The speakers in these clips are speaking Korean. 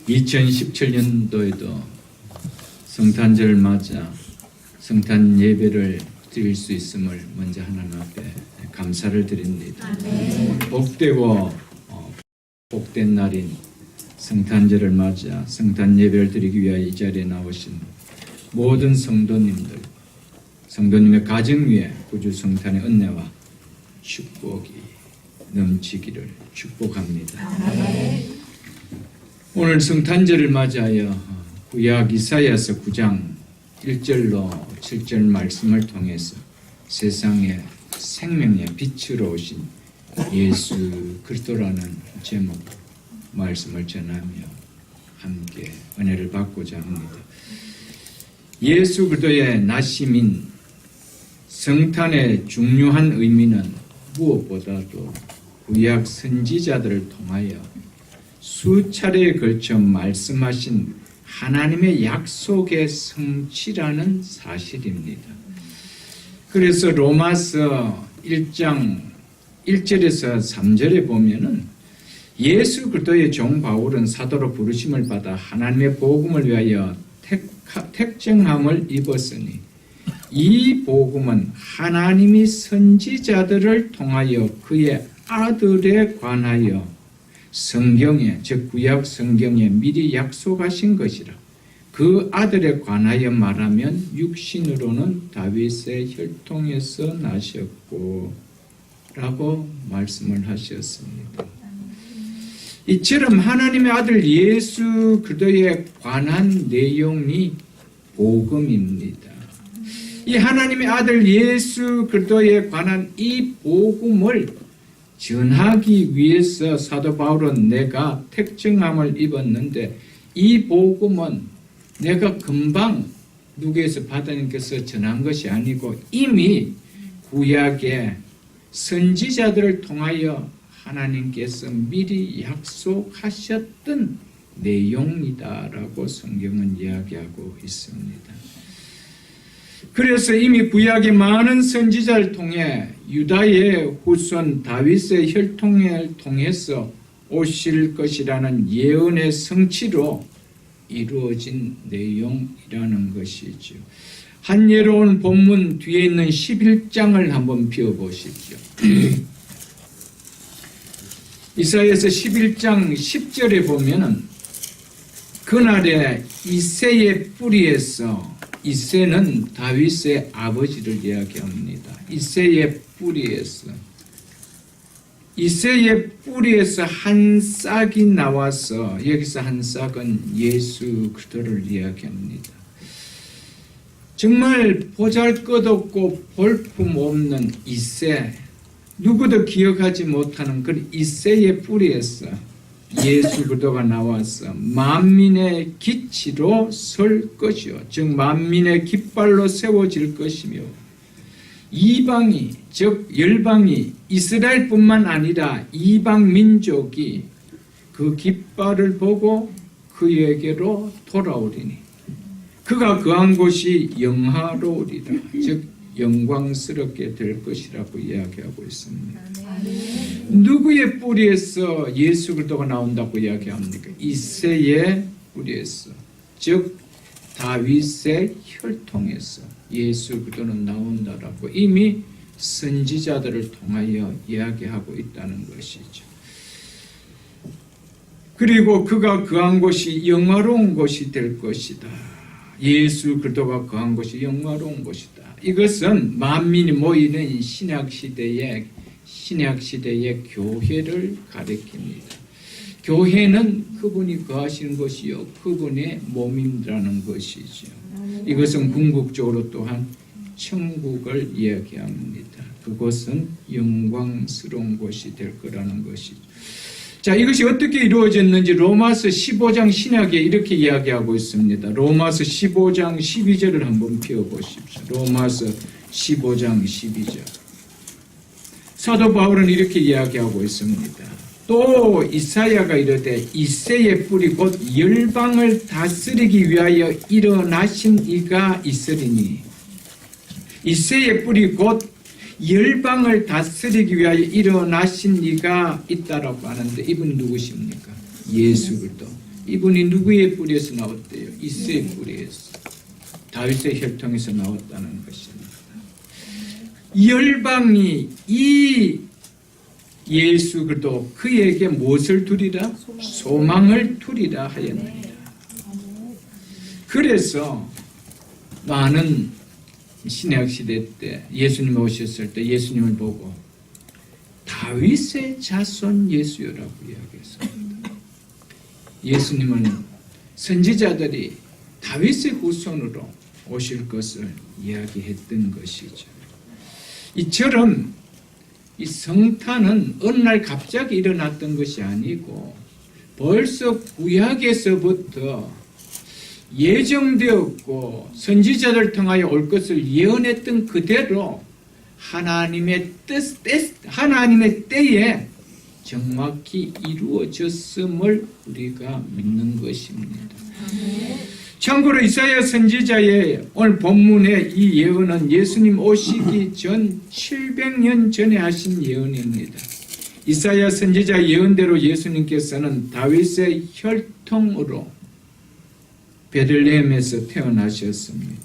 2017년도에도 성탄절을 맞아 성탄 예배를 드릴 수 있음을 먼저 하나님 앞에 감사를 드립니다. 복되고 복된 날인 성탄절을 맞아 성탄 예배를 드리기 위하여 이 자리에 나오신 모든 성도님들, 성도님의 가정 위에 구주 성탄의 은혜와 축복이 넘치기를 축복합니다. 오늘 성탄절을 맞이하여 구약 이사야서 9장 1절로 7절 말씀을 통해서 세상의 생명의 빛으로 오신 예수 그리스도라는 제목 말씀을 전하며 함께 은혜를 받고자 합니다. 예수 그리스도의 나심인 성탄의 중요한 의미는 무엇보다도 구약 선지자들을 통하여 수차례에 걸쳐 말씀하신 하나님의 약속의 성취라는 사실입니다. 그래서 로마서 1장 1절에서 3절에 보면은 예수 그리스도의 종 바울은 사도로 부르심을 받아 하나님의 복음을 위하여 택정함을 입었으니 이 복음은 하나님이 선지자들을 통하여 그의 아들에 관하여 성경에, 즉 구약 성경에 미리 약속하신 것이라. 그 아들에 관하여 말하면 육신으로는 다윗의 혈통에서 나셨고 라고 말씀을 하셨습니다. 이처럼 하나님의 아들 예수 그리스도에 관한 내용이 복음입니다. 이 하나님의 아들 예수 그리스도에 관한 이 복음을 전하기 위해서 사도 바울은 내가 택정함을 입었는데 이 복음은 내가 금방 누구에서 받아님께서 전한 것이 아니고 이미 구약의 선지자들을 통하여 하나님께서 미리 약속하셨던 내용이다라고 성경은 이야기하고 있습니다. 그래서 이미 구약의 많은 선지자를 통해 유다의 후손 다윗의 혈통을 통해서 오실 것이라는 예언의 성취로 이루어진 내용이라는 것이죠. 한 예로운 본문 뒤에 있는 11장을 한번 펴보십시오. 이사야서 11장 10절에 보면은 그날에 이새의 뿌리에서, 이새는 다윗의 아버지를 이야기합니다. 이새의 뿌리에서 한 싹이 나와서, 여기서 한 싹은 예수 그리스도를 이야기합니다. 정말 보잘것없고 볼품없는 이새, 누구도 기억하지 못하는 그 이새의 뿌리에서 예수 그리스도가 나와서 만민의 기치로 설 것이요, 즉 만민의 깃발로 세워질 것이며 이방이, 즉 열방이, 이스라엘뿐만 아니라 이방 민족이 그 깃발을 보고 그에게로 돌아오리니 그가 거한 곳이 영화로우리라, 즉 영광스럽게 될 것이라고 이야기하고 있습니다. 누구의 뿌리에서 예수 그리스도가 나온다고 이야기합니까? 이새의 뿌리에서, 즉 다윗의 혈통에서 예수 그리스도는 나온다라고 이미 선지자들을 통하여 이야기하고 있다는 것이죠. 그리고 그가 거한 곳이 영화로운 곳이 될 것이다. 예수 그리스도가 거한 곳이 영화로운 곳이다. 이것은 만민이 모이는 신약시대의 교회를 가리킵니다. 교회는 그분이 거하시는 것이요, 그분의 몸이라는 것이죠. 이것은 궁극적으로 또한 천국을 이야기합니다. 그것은 영광스러운 곳이 될 거라는 것이죠. 자, 이것이 어떻게 이루어졌는지 로마서 15장 신약에 이렇게 이야기하고 있습니다. 로마서 15장 12절을 한번 펴보십시오. 로마서 15장 12절. 사도 바울은 이렇게 이야기하고 있습니다. 또 이사야가 이르되 이새의 뿌리 곧 열방을 다스리기 위하여 일어나신 이가 있으리니, 이새의 뿌리 곧 열방을 다스리기 위하여 일어나신 이가 있다라고 하는데 이분 누구십니까? 예수 그리스도. 이분이 누구의 뿌리에서 나왔대요? 이새의 뿌리에서, 다윗의 혈통에서 나왔다는 것입니다. 열방이 이 예수 그리스도 그에게 무엇을 두리라? 소망을 두리라 하였느니라. 그래서 많은 신약 시대 때 예수님 오셨을 때 예수님을 보고 다윗의 자손 예수여라고 이야기했습니다. 예수님은 선지자들이 다윗의 후손으로 오실 것을 이야기했던 것이죠. 이처럼 이 성탄은 어느 날 갑자기 일어났던 것이 아니고 벌써 구약에서부터 예정되었고 선지자들 통하여 올 것을 예언했던 그대로 하나님의 때에 정확히 이루어졌음을 우리가 믿는 것입니다. 참고로 이사야 선지자의 오늘 본문의 이 예언은 예수님 오시기 전 700년 전에 하신 예언입니다. 이사야 선지자 예언대로 예수님께서는 다윗의 혈통으로 베들레헴에서 태어나셨습니다.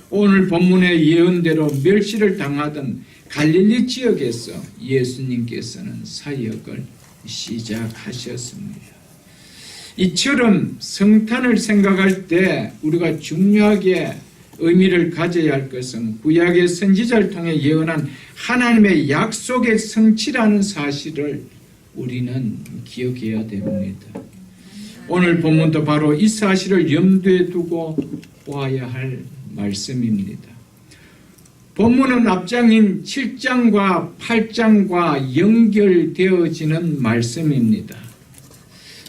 오늘 본문의 예언대로 멸시를 당하던 갈릴리 지역에서 예수님께서는 사역을 시작하셨습니다. 이처럼 성탄을 생각할 때 우리가 중요하게 의미를 가져야 할 것은 구약의 선지자를 통해 예언한 하나님의 약속의 성취라는 사실을 우리는 기억해야 됩니다. 오늘 본문도 바로 이 사실을 염두에 두고 보아야 할 말씀입니다. 본문은 앞장인 7장과 8장과 연결되어지는 말씀입니다.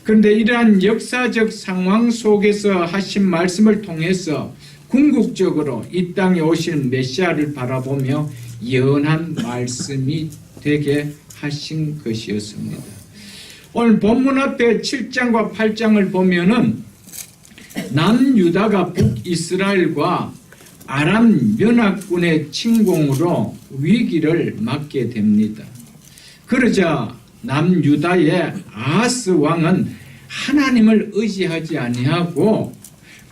그런데 이러한 역사적 상황 속에서 하신 말씀을 통해서 궁극적으로 이 땅에 오실 메시아를 바라보며 예언한 말씀이 되게 하신 것이었습니다. 오늘 본문 앞에 7장과 8장을 보면은 남유다가 북이스라엘과 아람 연합군의 침공으로 위기를 맞게 됩니다. 그러자 남유다의 아하스 왕은 하나님을 의지하지 아니하고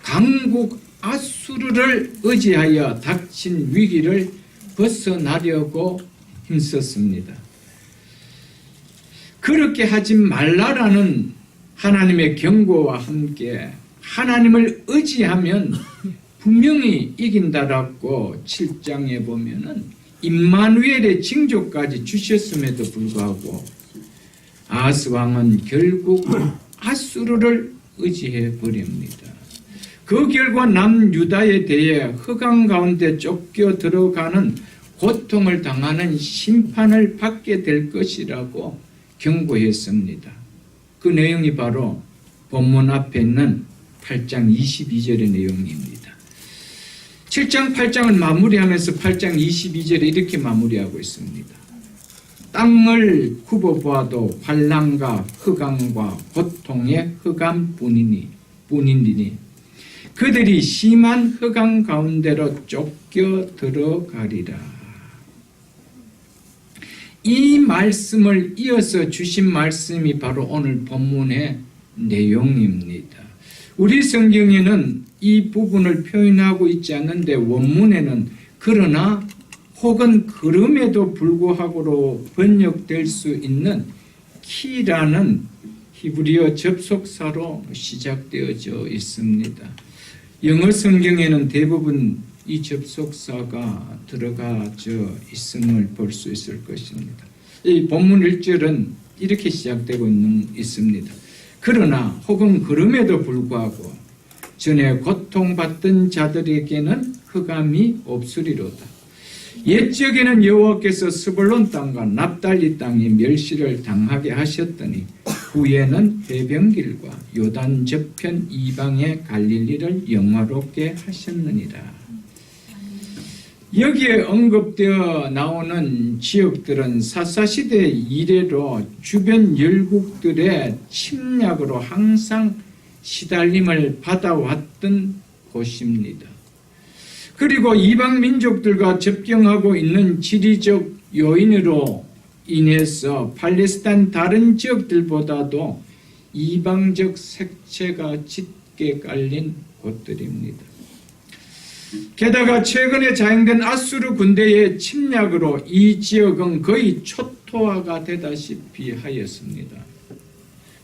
강국 아수르를 의지하여 닥친 위기를 벗어나려고 힘썼습니다. 그렇게 하지 말라라는 하나님의 경고와 함께 하나님을 의지하면 분명히 이긴다라고 7장에 보면은 임마누엘의 징조까지 주셨음에도 불구하고 아하스 왕은 결국 아수르를 의지해 버립니다. 그 결과 남유다에 대해 흑암 가운데 쫓겨 들어가는 고통을 당하는 심판을 받게 될 것이라고 경고했습니다. 그 내용이 바로 본문 앞에 있는 8장 22절의 내용입니다. 7장 8장을 마무리하면서 8장 22절에 이렇게 마무리하고 있습니다. 땅을 굽어보아도 환난과 흑암과 고통의 흑암뿐이니 그들이 심한 흑암 가운데로 쫓겨 들어가리라. 이 말씀을 이어서 주신 말씀이 바로 오늘 본문의 내용입니다. 우리 성경에는 이 부분을 표현하고 있지 않는데 원문에는 그러나 혹은 그럼에도 불구하고로 번역될 수 있는 키라는 히브리어 접속사로 시작되어져 있습니다. 영어 성경에는 대부분 이 접속사가 들어가져 있음을 볼 수 있을 것입니다. 이 본문 1절은 이렇게 시작되고 있습니다. 그러나 혹은 그럼에도 불구하고 전에 고통받던 자들에게는 흑암이 없으리로다. 옛적에는 여호와께서 스불론 땅과 납달리 땅이 멸시를 당하게 하셨더니 후에는 해변길과 요단 저편 이방의 갈릴리를 영화롭게 하셨느니라. 여기에 언급되어 나오는 지역들은 사사시대 이래로 주변 열국들의 침략으로 항상 시달림을 받아왔던 곳입니다. 그리고 이방 민족들과 접경하고 있는 지리적 요인으로 인해서 팔레스타인 다른 지역들보다도 이방적 색채가 짙게 깔린 곳들입니다. 게다가 최근에 자행된 아수르 군대의 침략으로 이 지역은 거의 초토화가 되다시피 하였습니다.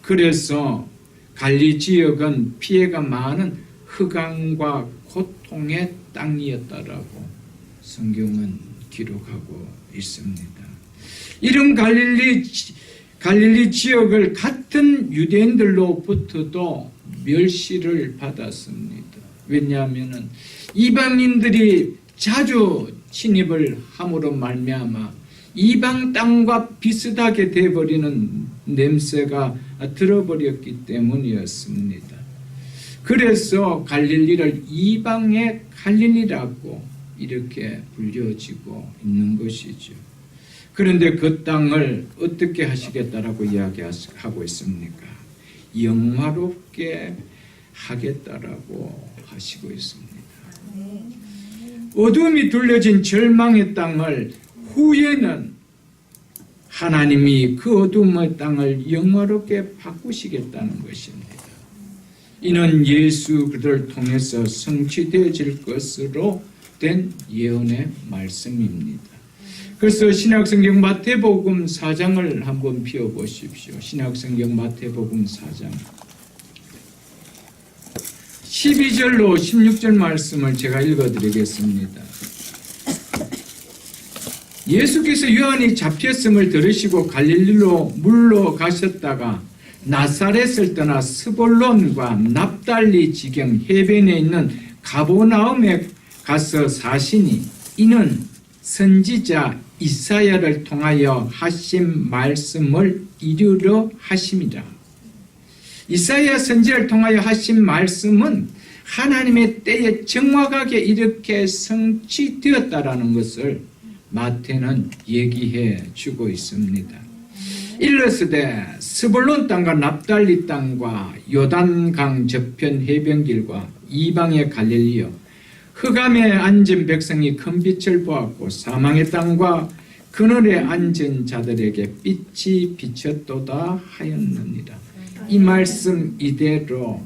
그래서 갈리 지역은 피해가 많은 흑암과 고통의 땅이었다라고 성경은 기록하고 있습니다. 이런 갈릴리 지역을 같은 유대인들로부터도 멸시를 받았습니다. 왜냐하면 이방인들이 자주 침입을 함으로 말미암아 이방 땅과 비슷하게 되어버리는 냄새가 들어버렸기 때문이었습니다. 그래서 갈릴리를 이방의 갈릴리라고 이렇게 불려지고 있는 것이죠. 그런데 그 땅을 어떻게 하시겠다라고 이야기하고 있습니까? 영화롭게 하겠다라고 하시고 있습니다. 어둠이 둘러진 절망의 땅을 후에는 하나님이 그 어둠의 땅을 영화롭게 바꾸시겠다는 것입니다. 이는 예수 그들을 통해서 성취되어질 것으로 된 예언의 말씀입니다. 그래서 신약성경 마태복음 4장을 한번 펴보십시오. 신약성경 마태복음 4장 12절로 16절 말씀을 제가 읽어드리겠습니다. 예수께서 요한이 잡혔음을 들으시고 갈릴리로 물러가셨다가 나사렛을 떠나 스볼론과 납달리 지경 해변에 있는 가보나움에 가서 사시니 이는 선지자 이사야를 통하여 하신 말씀을 이루려 하심이라. 이사야 선지자를 통하여 하신 말씀은 하나님의 때에 정확하게 이렇게 성취되었다라는 것을 마태는 얘기해 주고 있습니다. 일러스되 스불론 땅과 납달리 땅과 요단강 저편 해변길과 이방의 갈릴리여 흑암에 앉은 백성이 큰 빛을 보았고 사망의 땅과 그늘에 앉은 자들에게 빛이 비쳤도다 하였느니라. 이 말씀 이대로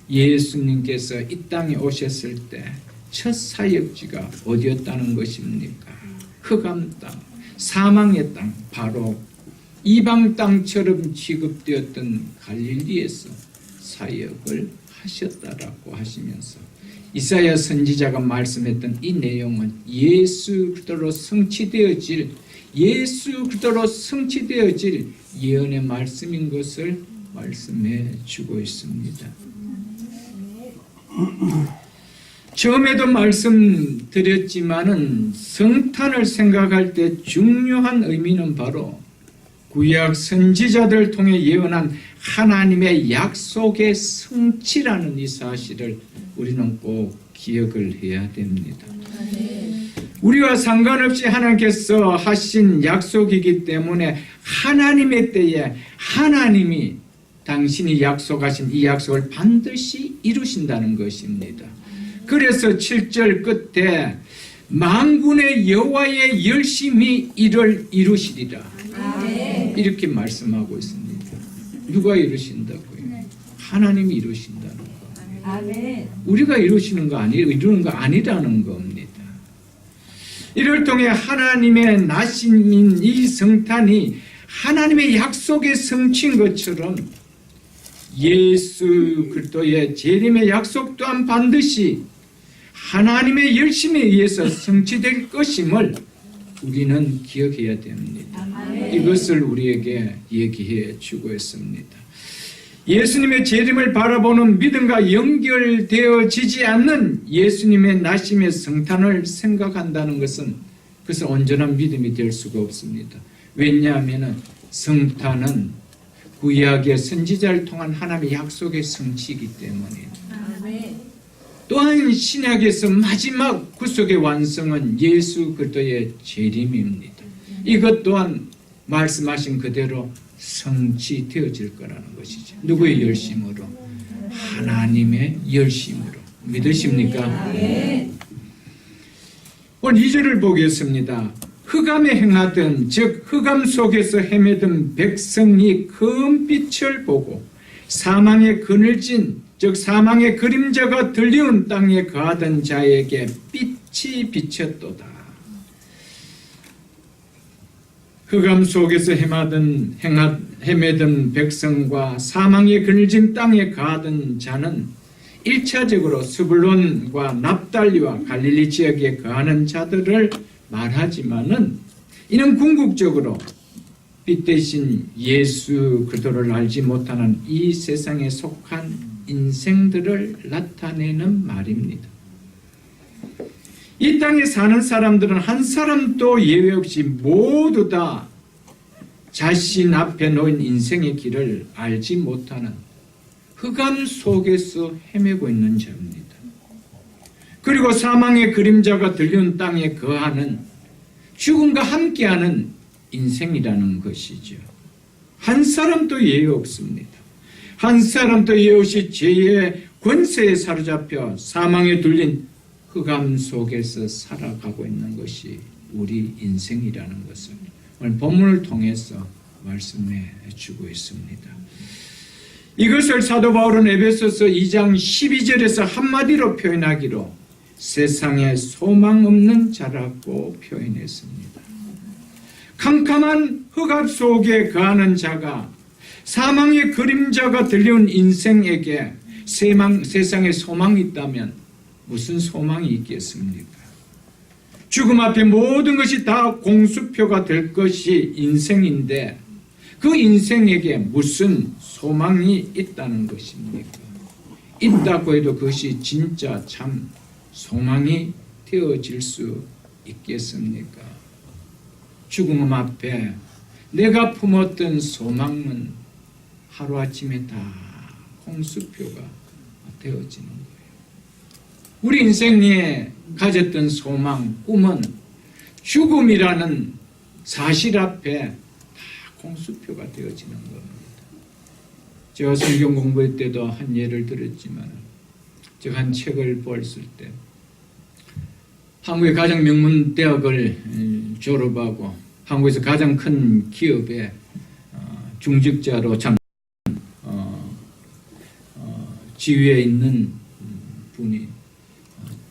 예수님께서 이 땅에 오셨을 때 첫 사역지가 어디였다는 것입니까? 흑암 땅, 사망의 땅, 바로 이방 땅처럼 취급되었던 갈릴리에서 사역을 하셨다라고 하시면서 이사야 선지자가 말씀했던 이 내용은 예수 그리스도로 성취되어질 예언의 말씀인 것을 말씀해 주고 있습니다. 처음에도 말씀드렸지만은 성탄을 생각할 때 중요한 의미는 바로 구약 선지자들 통해 예언한 하나님의 약속의 성취라는 이 사실을 우리는 꼭 기억을 해야 됩니다. 우리와 상관없이 하나님께서 하신 약속이기 때문에 하나님의 때에 하나님이 당신이 약속하신 이 약속을 반드시 이루신다는 것입니다. 그래서 7절 끝에 만군의 여호와의 열심히 이를 이루시리라. 이렇게 말씀하고 있습니다. 누가 이루신다고요? 하나님이 이루신다는 거. 우리가 이루시는 거 아니에요. 이루는 거 아니라는 겁니다. 이를 통해 하나님의 나심인 이 성탄이 하나님의 약속의 성취인 것처럼 예수 그리스도의 재림의 약속 또한 반드시 하나님의 열심에 의해서 성취될 것임을 우리는 기억해야 됩니다. 이것을 우리에게 얘기해 주고 있습니다. 예수님의 재림을 바라보는 믿음과 연결되어지지 않는 예수님의 나심의 성탄을 생각한다는 것은 그것은 온전한 믿음이 될 수가 없습니다. 왜냐하면 성탄은 구약의 선지자를 통한 하나님의 약속의 성취이기 때문에 또한 신약에서 마지막 구속의 완성은 예수 그리스도의 재림입니다. 이것 또한 말씀하신 그대로 성취되어질 거라는 것이죠. 누구의 열심으로? 하나님의 열심으로. 믿으십니까? 오늘 2절을 보겠습니다. 흑암에 행하던 즉 흑암 속에서 헤매던 백성이 큰 빛을 보고 사망의 그늘진 즉 사망의 그림자가 들리운 땅에 거하던 자에게 빛이 비쳤도다. 흑암 속에서 헤매던 백성과 사망의 그늘진 땅에 거하던 자는 1차적으로 스불론과 납달리와 갈릴리 지역에 거하는 자들을 말하지만은 이는 궁극적으로 빛 대신 예수 그리스도를 알지 못하는 이 세상에 속한 인생들을 나타내는 말입니다. 이 땅에 사는 사람들은 한 사람도 예외 없이 모두 다 자신 앞에 놓인 인생의 길을 알지 못하는 흑암 속에서 헤매고 있는 자입니다. 그리고 사망의 그림자가 들리는 땅에 거하는 죽음과 함께하는 인생이라는 것이죠. 한 사람도 예외 없습니다. 한 사람도 예외 없이 죄의 권세에 사로잡혀 사망에 둘린 흑암 속에서 살아가고 있는 것이 우리 인생이라는 것을 오늘 본문을 통해서 말씀해 주고 있습니다. 이것을 사도 바울은 에베소서 2장 12절에서 한마디로 표현하기로 세상에 소망 없는 자라고 표현했습니다. 캄캄한 흑암 속에 거하는 자가 사망의 그림자가 들려온 인생에게 세상에 소망이 있다면 무슨 소망이 있겠습니까? 죽음 앞에 모든 것이 다 공수표가 될 것이 인생인데 그 인생에게 무슨 소망이 있다는 것입니까? 있다고 해도 그것이 진짜 참 소망이 되어질 수 있겠습니까? 죽음 앞에 내가 품었던 소망은 하루아침에 다 공수표가 되어지는 거예요. 우리 인생에 가졌던 소망, 꿈은 죽음이라는 사실 앞에 다 공수표가 되어지는 겁니다. 제가 성경 공부할 때도 한 예를 들었지만 제가 한 책을 보았을 때 한국의 가장 명문 대학을 졸업하고 한국에서 가장 큰 기업의 중직자로 지위에 있는 분이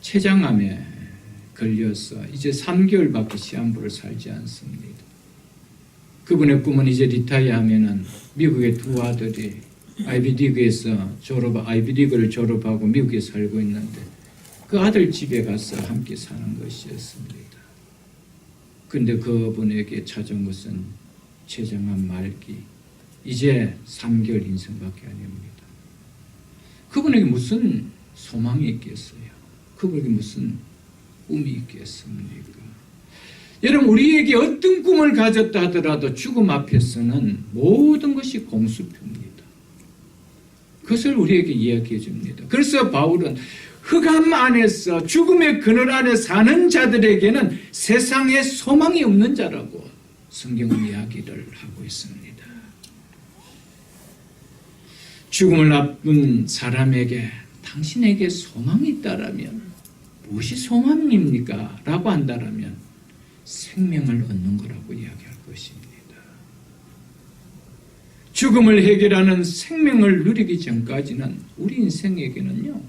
췌장암에 걸려서 이제 3개월밖에 시한부를 살지 않습니다. 그분의 꿈은 이제 리타이어하면은 미국의 두 아들이 아이비리그를 졸업하고 미국에 살고 있는데 그 아들 집에 가서 함께 사는 것이었습니다. 근데 그분에게 찾아온 것은 췌장암 말기, 이제 3개월 인생밖에 아닙니다. 그분에게 무슨 소망이 있겠어요? 그분에게 무슨 꿈이 있겠습니까? 여러분, 우리에게 어떤 꿈을 가졌다 하더라도 죽음 앞에서는 모든 것이 공수표입니다. 그것을 우리에게 이야기해 줍니다. 그래서 바울은 흑암 안에서 죽음의 그늘 안에 사는 자들에게는 세상에 소망이 없는 자라고 성경은 이야기를 하고 있습니다. 죽음을 앞둔 사람에게 당신에게 소망이 있다라면 무엇이 소망입니까? 라고 한다라면 생명을 얻는 거라고 이야기할 것입니다. 죽음을 해결하는 생명을 누리기 전까지는 우리 인생에게는요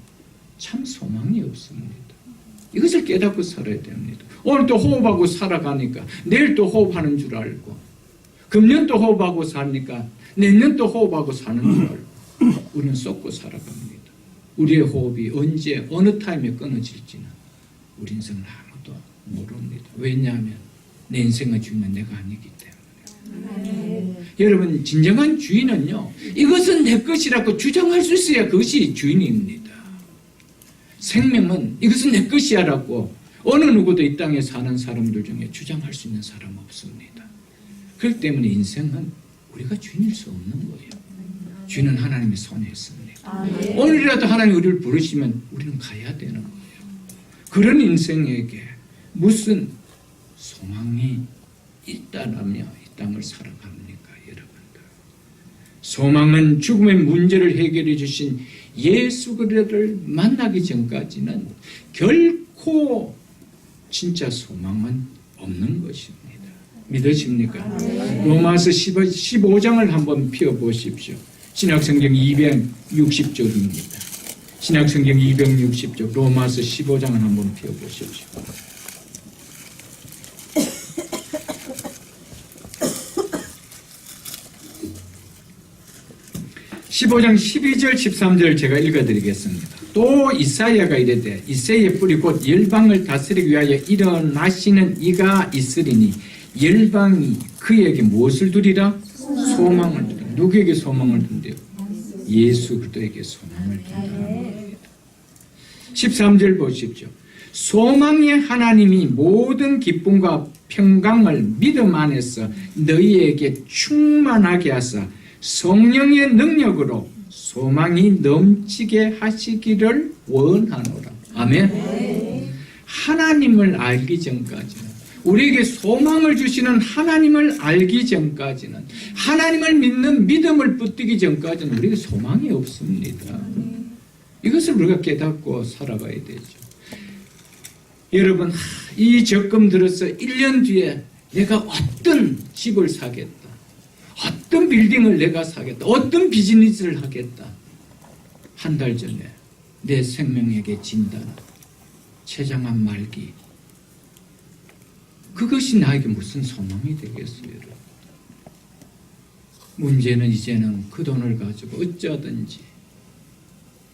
참 소망이 없습니다. 이것을 깨닫고 살아야 됩니다. 오늘 또 호흡하고 살아가니까 내일 또 호흡하는 줄 알고 금년 또 호흡하고 사니까 내년 또 호흡하고 사는 줄 알고 우리는 쏟고 살아갑니다. 우리의 호흡이 언제 어느 타임에 끊어질지는 우리 인생은 아무도 모릅니다. 왜냐하면 내 인생의 주인은 내가 아니기 때문에. 여러분, 진정한 주인은요 이것은 내 것이라고 주장할 수 있어야 그것이 주인입니다. 생명은 이것은 내 것이야라고 어느 누구도 이 땅에 사는 사람들 중에 주장할 수 있는 사람 없습니다. 그렇기 때문에 인생은 우리가 주인일 수 없는 거예요. 주인은 하나님의 손에 있습니다. 오늘이라도 하나님 우리를 부르시면 우리는 가야 되는 거예요. 그런 인생에게 무슨 소망이 있다라며 이 땅을 살아갑니까, 여러분들? 소망은 죽음의 문제를 해결해 주신 예수 그리스도를 만나기 전까지는 결코 진짜 소망은 없는 것입니다. 믿으십니까? 로마서 15장을 한번 펴보십시오. 신약성경 260쪽입니다. 신약성경 260쪽 로마서 15장을 한번 펴보십시오. 15장 12절 13절 제가 읽어드리겠습니다. 또 이사야가 이르되 이새의 뿌리 곧 열방을 다스리기 위하여 일어나시는 이가 있으리니 열방이 그에게 무엇을 두리라? 소망을 두리라. 누구에게 소망을 둔대요? 예수 그리스도에게 소망을 둔다는 겁니다. 13절 보십시오. 소망의 하나님이 모든 기쁨과 평강을 믿음 안에서 너희에게 충만하게 하사 성령의 능력으로 소망이 넘치게 하시기를 원하노라. 아멘. 하나님을 알기 전까지는, 우리에게 소망을 주시는 하나님을 알기 전까지는, 하나님을 믿는 믿음을 붙들기 전까지는 우리에게 소망이 없습니다. 이것을 우리가 깨닫고 살아가야 되죠. 여러분, 이 적금 들어서 1년 뒤에 내가 어떤 집을 사겠다, 어떤 빌딩을 내가 사겠다, 어떤 비즈니스를 하겠다. 한 달 전에 내 생명에게 진단, 췌장암 말기, 그것이 나에게 무슨 소망이 되겠어요? 여러분? 문제는 이제는 그 돈을 가지고 어쩌든지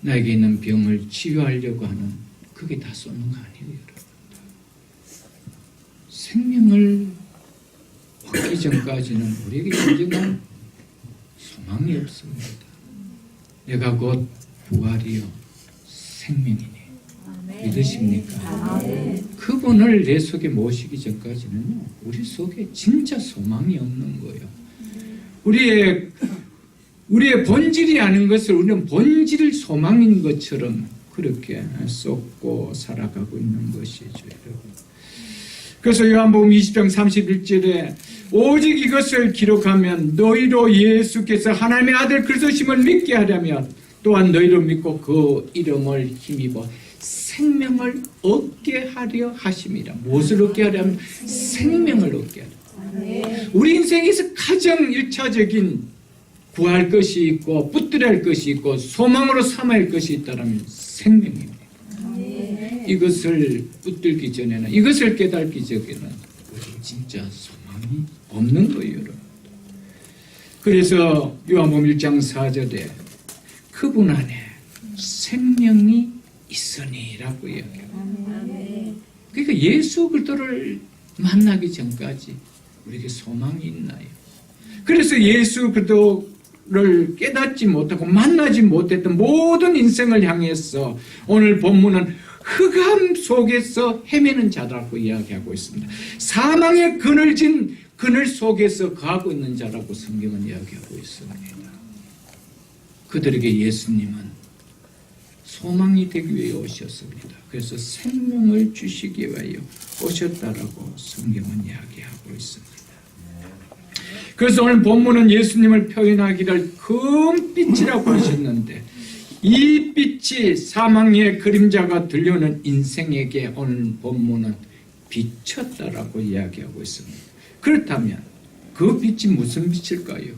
나에게 있는 병을 치유하려고 하는, 그게 다 쏘는 거 아니에요, 여러분. 생명을 얻기 전까지는 우리에게 진정한 소망이 없습니다. 내가 곧 부활이요 생명이니 믿으십니까? 그분을 내 속에 모시기 전까지는요, 우리 속에 진짜 소망이 없는 거예요. 우리의 본질이 아닌 것을 우리는 본질 소망인 것처럼 그렇게 쏟고 살아가고 있는 것이죠, 여러분. 그래서 요한복음 20장 31절에 오직 이것을 기록하면 너희로 예수께서 하나님의 아들 그리스도심을 믿게 하려면 또한 너희로 믿고 그 이름을 힘입어 생명을 얻게 하려 하심이라. 무엇을 얻게 하려면 생명을 얻게 하려. 우리 인생에서 가장 1차적인 구할 것이 있고 붙들어야 할 것이 있고 소망으로 삼아야 할 것이 있다면 생명입니다. 이것을 붙들기 전에는, 이것을 깨닫기 전에는 우리 진짜 소망이 없는 거예요, 여러분. 그래서 요한복음 1장 4절에 그분 안에 생명이 있으니라고 이야기해요. 그러니까 예수 그리스도를 만나기 전까지 우리에게 소망이 있나요? 그래서 예수 그리스도를 깨닫지 못하고 만나지 못했던 모든 인생을 향해서 오늘 본문은 흑암 속에서 헤매는 자라고 이야기하고 있습니다. 사망의 그늘진 그늘 속에서 가고 있는 자라고 성경은 이야기하고 있습니다. 그들에게 예수님은 소망이 되기 위해 오셨습니다. 그래서 생명을 주시기 위하여 오셨다라고 성경은 이야기하고 있습니다. 그래서 오늘 본문은 예수님을 표현하기를 금빛이라고 하셨는데, 이 빛이 사망의 그림자가 들려오는 인생에게 오늘 본문은 비쳤다라고 이야기하고 있습니다. 그렇다면 그 빛이 무슨 빛일까요?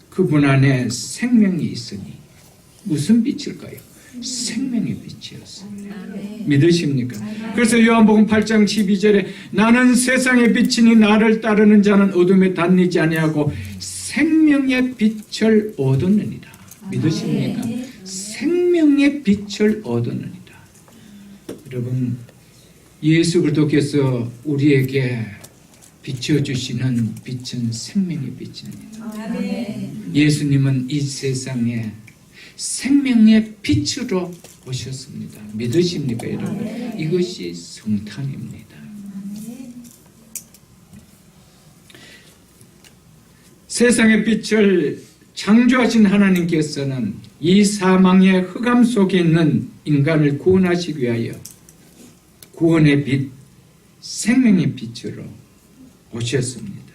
그분 안에 생명이 있으니 무슨 빛일까요? 생명의 빛이었습니다. 믿으십니까? 그래서 요한복음 8장 12절에 나는 세상의 빛이니 나를 따르는 자는 어둠에 다니지 아니하고 생명의 빛을 얻었느니라. 믿으십니까? 생명의 빛을 얻었느니라. 여러분, 예수 그리스도께서 우리에게 비춰주시는 빛은 생명의 빛입니다. 예수님은 이 세상에 생명의 빛으로 오셨습니다. 믿으십니까, 여러분? 이것이 성탄입니다. 세상의 빛을 창조하신 하나님께서는 이 사망의 흑암 속에 있는 인간을 구원하시기 위하여 구원의 빛, 생명의 빛으로 오셨습니다.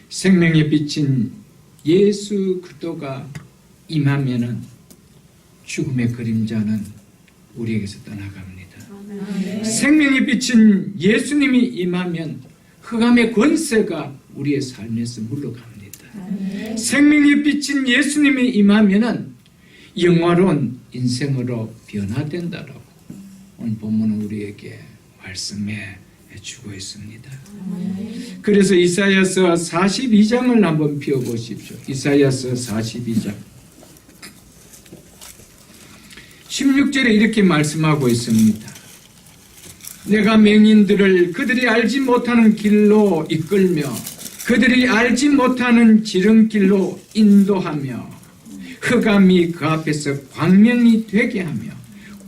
생명의 빛인 예수 그리스도가 임하면은 죽음의 그림자는 우리에게서 떠나갑니다. 생명의 빛인 예수님이 임하면 흑암의 권세가 우리의 삶에서 물러갑니다. 생명의 빛인 예수님이 임하면은 영화로운 인생으로 변화된다라고 오늘 본문은 우리에게 말씀해 주고 있습니다. 그래서 이사야서 42장을 한번 펴보십시오. 이사야서 42장 16절에 이렇게 말씀하고 있습니다. 내가 맹인들을 그들이 알지 못하는 길로 이끌며 그들이 알지 못하는 지름길로 인도하며 흑암이 그 앞에서 광명이 되게 하며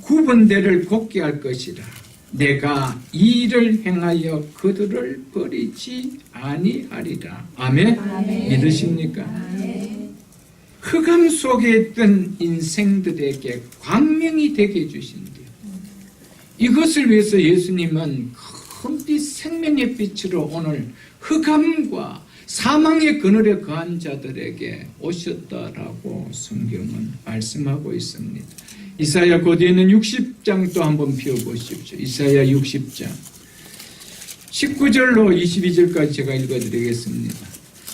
구분대를 곱게 할 것이라. 내가 이 일을 행하여 그들을 버리지 아니하리라. 아멘? 믿으십니까? 흑암 속에 있던 인생들에게 광명이 되게 해주신대요. 이것을 위해서 예수님은 큰빛 생명의 빛으로 오늘 흑암과 사망의 그늘에 거한 자들에게 오셨다라고 성경은 말씀하고 있습니다. 이사야 그 뒤에는 60장 또 한번 펴보십시오. 이사야 60장 19절로 22절까지 제가 읽어드리겠습니다.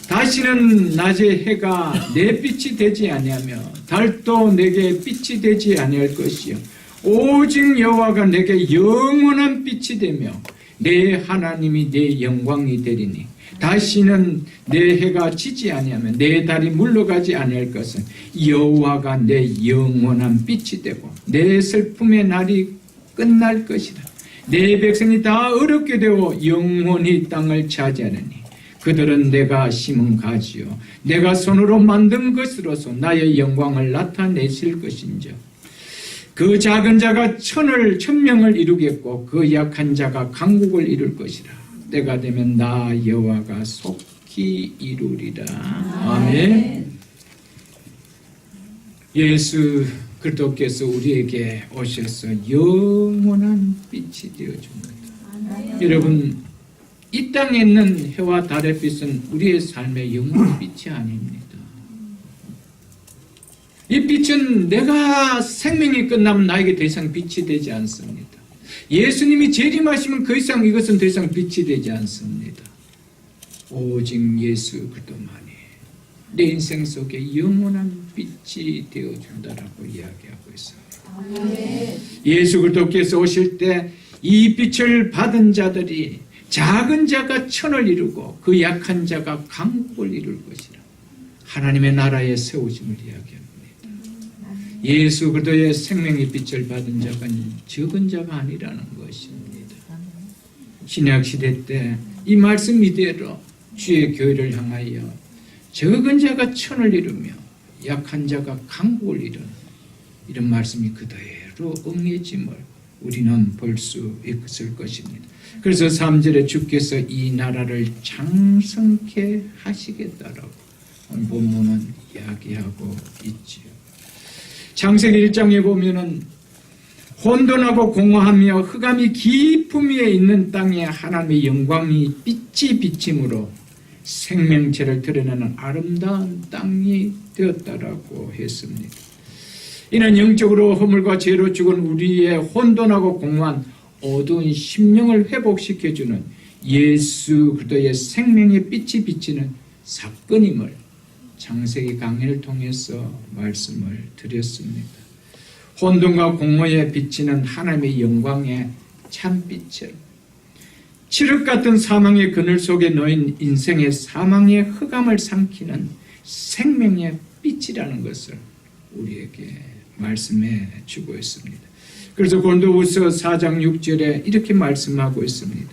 다시는 낮에 해가 내 빛이 되지 아니하며 달도 내게 빛이 되지 아니할 것이요 오직 여호와가 내게 영원한 빛이 되며 내 하나님이 내 영광이 되리니 다시는 내 해가 지지 아니하며 내 달이 물러가지 아니할 것은 여호와가 내 영원한 빛이 되고 내 슬픔의 날이 끝날 것이다. 내 백성이 다 어렵게 되어 영원히 땅을 차지하느니 그들은 내가 심은 가지요 내가 손으로 만든 것으로서 나의 영광을 나타내실 것인즉 그 작은 자가 천명을 이루겠고 그 약한 자가 강국을 이룰 것이라. 때가 되면 나 여호와가 속히 이루리라. 아멘. 예수 그리스도께서 우리에게 오셔서 영원한 빛이 되어줍니다. 여러분 이 땅에 있는 해와 달의 빛은 우리의 삶의 영원한 빛이 아닙니다. 이 빛은 내가 생명이 끝나면 나에게 더 이상 빛이 되지 않습니다. 예수님이 재림하시면 그 이상 이것은 더 이상 빛이 되지 않습니다. 오직 예수 그리스도만이 내 인생 속에 영원한 빛이 되어준다라고 이야기하고 있습니다. 예수 그리스도께서 오실 때 이 빛을 받은 자들이 작은 자가 천을 이루고 그 약한 자가 강국을 이룰 것이라. 하나님의 나라의 세우심을 이야기합니다. 예수 그리스도의 생명의 빛을 받은 자가 적은 자가 아니라는 것입니다. 신약 시대 때 이 말씀 이대로 주의 교회를 향하여 적은 자가 천을 이루며 약한 자가 강국을 이루는 이런 말씀이 그대로 응해짐을 우리는 볼 수 있을 것입니다. 그래서 3절에 주께서 이 나라를 장성케 하시겠다라고 오늘 본문은 이야기하고 있지요. 창세기 1장에 보면은 혼돈하고 공허하며 흑암이 깊음 위에 있는 땅에 하나님의 영광이 빛이 비침으로 생명체를 드러내는 아름다운 땅이 되었다라고 했습니다. 이는 영적으로 허물과 죄로 죽은 우리의 혼돈하고 공허한 어두운 심령을 회복시켜주는 예수 그리스도의 생명의 빛이 비치는 사건임을 창세기 강의를 통해서 말씀을 드렸습니다. 혼돈과 공허에 비치는 하나님의 영광의 참빛을 칠흑 같은 사망의 그늘 속에 놓인 인생의 사망의 흑암을 삼키는 생명의 빛이라는 것을 우리에게 말씀해 주고 있습니다. 그래서 고린도후서 4장 6절에 이렇게 말씀하고 있습니다.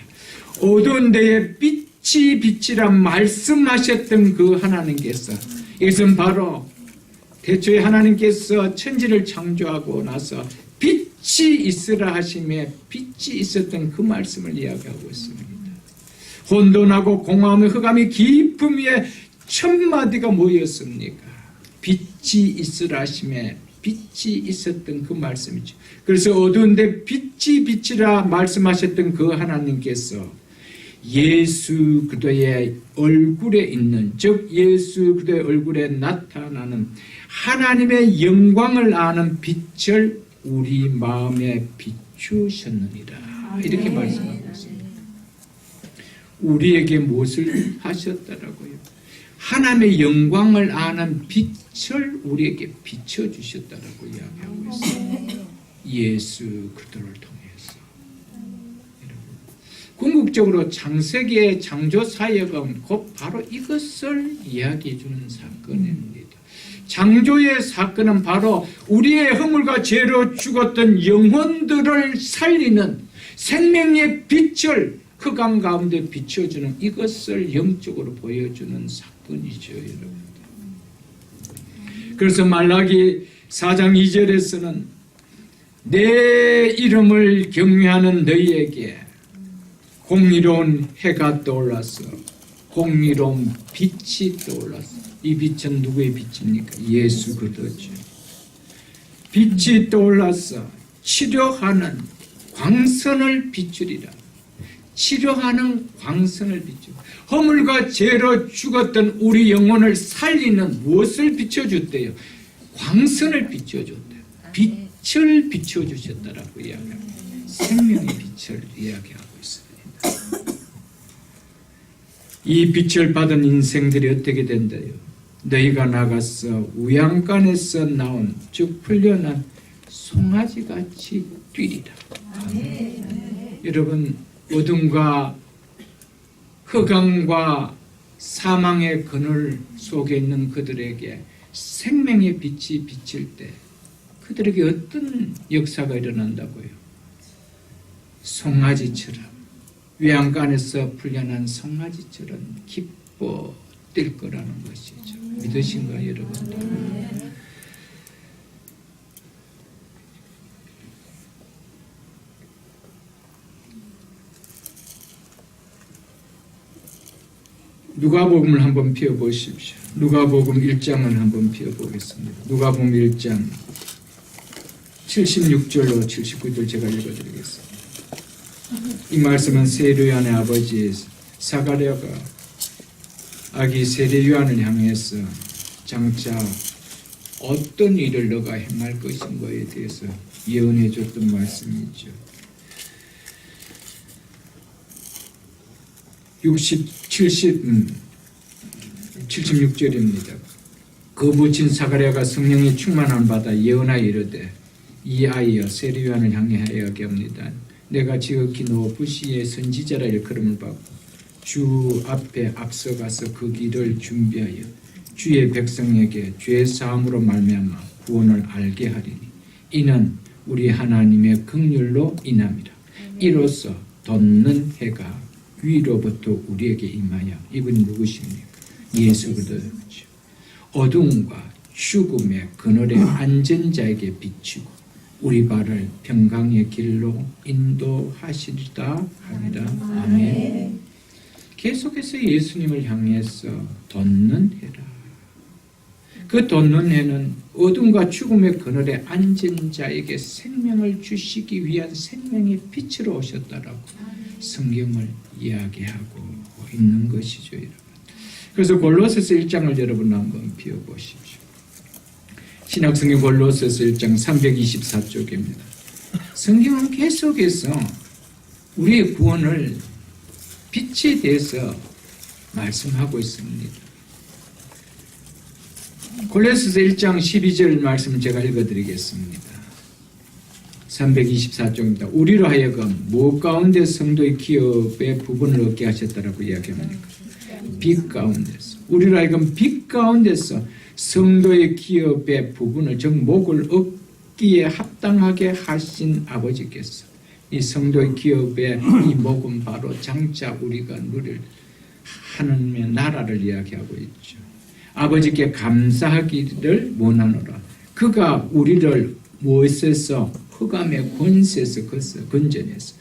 어두운 데에 빛이 빛이라 말씀하셨던 그 하나님께서, 이것은 바로 태초에 하나님께서 천지를 창조하고 나서 빛이 있으라 하심에 빛이 있었던 그 말씀을 이야기하고 있습니다. 혼돈하고 공허함의 흑암이 깊음 위에 천마디가 뭐였습니까? 빛이 있으라 하심에 빛이 있었던 그 말씀이죠. 그래서 어두운데 빛이 빛이라 말씀하셨던 그 하나님께서 예수 그리스도의 얼굴에 있는, 즉 예수 그리스도의 얼굴에 나타나는 하나님의 영광을 아는 빛을 우리 마음에 비추셨느니라, 이렇게 말씀하고 있습니다. 우리에게 무엇을 하셨더라고요? 하나님의 영광을 아는 빛을 우리에게 비춰주셨다라고 이야기하고 있어요. 예수 그리스도를 통해서. 궁극적으로 창세기의 창조 사역은 곧 바로 이것을 이야기해 주는 사건입니다. 창조의 사건은 바로 우리의 허물과 죄로 죽었던 영혼들을 살리는 생명의 빛을 흑암 가운데 비춰주는 이것을 영적으로 보여주는 사건이죠, 여러분. 그래서 말라기 4장 2절에서는 내 이름을 경외하는 너희에게 공의로운 해가 떠올랐어. 공의로운 빛이 떠올랐어. 이 빛은 누구의 빛입니까? 예수 그리스도죠. 빛이 떠올랐어. 치료하는 광선을 비추리라. 치료하는 광선을 비추. 허물과 죄로 죽었던 우리 영혼을 살리는 무엇을 비춰줬대요? 광선을 비춰줬대요. 빛을 비춰주셨다라고 이야기합니다. 생명의 빛을 이야기하고 있습니다. 이 빛을 받은 인생들이 어떻게 된다요? 너희가 나가서 우양간에서 나온 즉 풀려난 송아지같이 뛰리라. 여러분, 어둠과 흑암과 사망의 그늘 속에 있는 그들에게 생명의 빛이 비칠 때 그들에게 어떤 역사가 일어난다고요? 송아지처럼, 외양간에서 풀려난 송아지처럼 기뻐 뛸 거라는 것이죠. 믿으신가요, 여러분? 누가복음을 한번 펴보십시오. 누가복음 1장을 한번 펴보겠습니다. 누가복음 1장 76절로 79절 제가 읽어드리겠습니다. 이 말씀은 세례요한의 아버지 사가랴가 아기 세례요한을 향해서 장차 어떤 일을 너가 행할 것인가에 대해서 예언해 줬던 말씀이죠. 76절입니다. 거부친 사가랴가 성령의 충만함을 받아 예언하여 이르되 이 아이여 세례요한을 향하여 하옵니다. 내가 지극히 높으시에 선지자라 일컬음을 받고 주 앞에 앞서가서 그 길을 준비하여 주의 백성에게 죄 사함으로 말미암아 구원을 알게 하리니 이는 우리 하나님의 긍휼로 인함이라. 이로써 돋는 해가 위로부터 우리에게 임하여 이분이 누구십니까? 예수 그리스도죠. 어둠과 죽음의 그늘에 앉은 자에게 비치고 우리 발을 평강의 길로 인도하시리다 하니라. 아멘. 계속해서 예수님을 향해서 돋는 해라. 그 돋는 해는 어둠과 죽음의 그늘에 앉은 자에게 생명을 주시기 위한 생명의 빛으로 오셨다라고 성경을 이야기하고 있는 것이죠, 여러분. 그래서 골로새서 1장을 여러분 한번 펴보십시오. 신약성경 골로새서 1장 324쪽입니다. 성경은 계속해서 우리의 구원을 빛에 대해서 말씀하고 있습니다. 골로새서 1장 12절 말씀 제가 읽어드리겠습니다. 324쪽입니다. 우리로 하여금 무엇 가운데 성도의 기업의 부분을 얻게 하셨다라고 이야기합니까? 빛 가운데서. 우리로 하여금 빛 가운데서 성도의 기업의 부분을 즉 목을 얻기에 합당하게 하신 아버지께서 이 성도의 기업의 이 목은 바로 장차 우리가 누릴 하나님의 나라를 이야기하고 있죠. 아버지께 감사하기를 원하노라. 그가 우리를 무엇에서 흑암의 권세에서 건져내서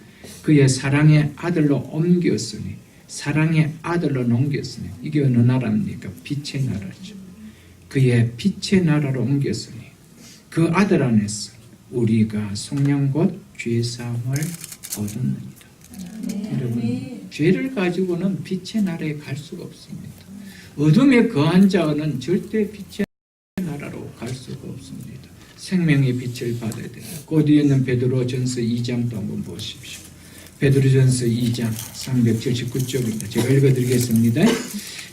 그의 사랑의 아들로 옮겼으니 사랑의 아들로 넘겼으니 이게 어느 나라입니까? 빛의 나라죠. 그의 빛의 나라로 옮겼으니 그 아들 안에서 우리가 속량 곧 죄사함을 얻었느니라. 여러분, 죄를 가지고는 빛의 나라에 갈 수가 없습니다. 어둠에 거한 자는 절대 빛의 나라로 갈 수가 없습니다. 생명의 빛을 받아야 돼요. 그 뒤에 있는 베드로 전서 2장도 한번 보십시오. 베드로전서 2장 379쪽입니다. 제가 읽어드리겠습니다.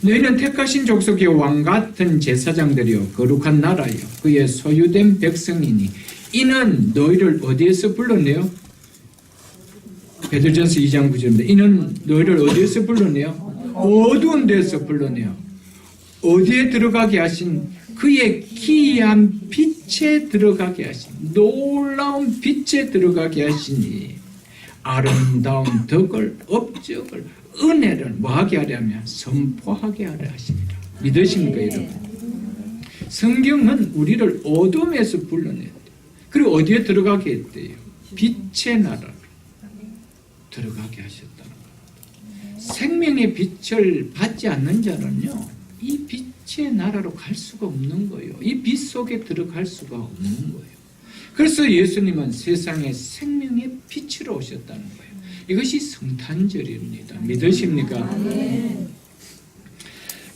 너희는 택하신 족속의 왕같은 제사장들이요 거룩한 나라요 그의 소유된 백성이니 이는 너희를 어디에서 불렀네요? 베드로전서 2장 9절입니다. 이는 너희를 어디에서 불렀네요? 어두운 데서 불렀네요. 어디에 들어가게 하신 그의 기이한 빛에 들어가게 하신 놀라운 빛에 들어가게 하시니 아름다운 덕을 업적을 은혜를 뭐하게 하려면 선포하게 하려 하십니다. 믿으십니까 여러분? 성경은 우리를 어둠에서 불러냈대요. 그리고 어디에 들어가게 했대요? 빛의 나라로 들어가게 하셨다는 겁니다. 생명의 빛을 받지 않는 자는요 이 빛의 나라로 갈 수가 없는 거예요. 이 빛 속에 들어갈 수가 없는 거예요. 그래서 예수님은 세상에 생명의 빛으로 오셨다는 거예요. 이것이 성탄절입니다. 믿으십니까?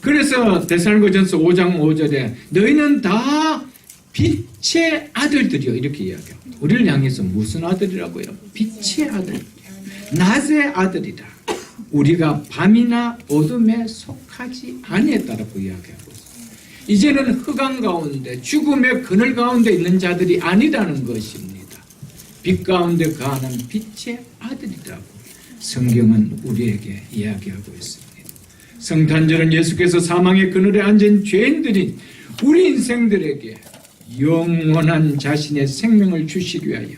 그래서 데살로니가전서 5장 5절에 너희는 다 빛의 아들들이요 이렇게 이야기합니다. 우리를 향해서 무슨 아들이라고요? 빛의 아들, 낮의 아들이다. 우리가 밤이나 어둠에 속하지 아니했다라고 이야기하고 있습니다. 이제는 흑암 가운데 죽음의 그늘 가운데 있는 자들이 아니라는 것입니다. 빛 가운데 거하는 빛의 아들이라고 성경은 우리에게 이야기하고 있습니다. 성탄절은 예수께서 사망의 그늘에 앉은 죄인들인 우리 인생들에게 영원한 자신의 생명을 주시기 위하여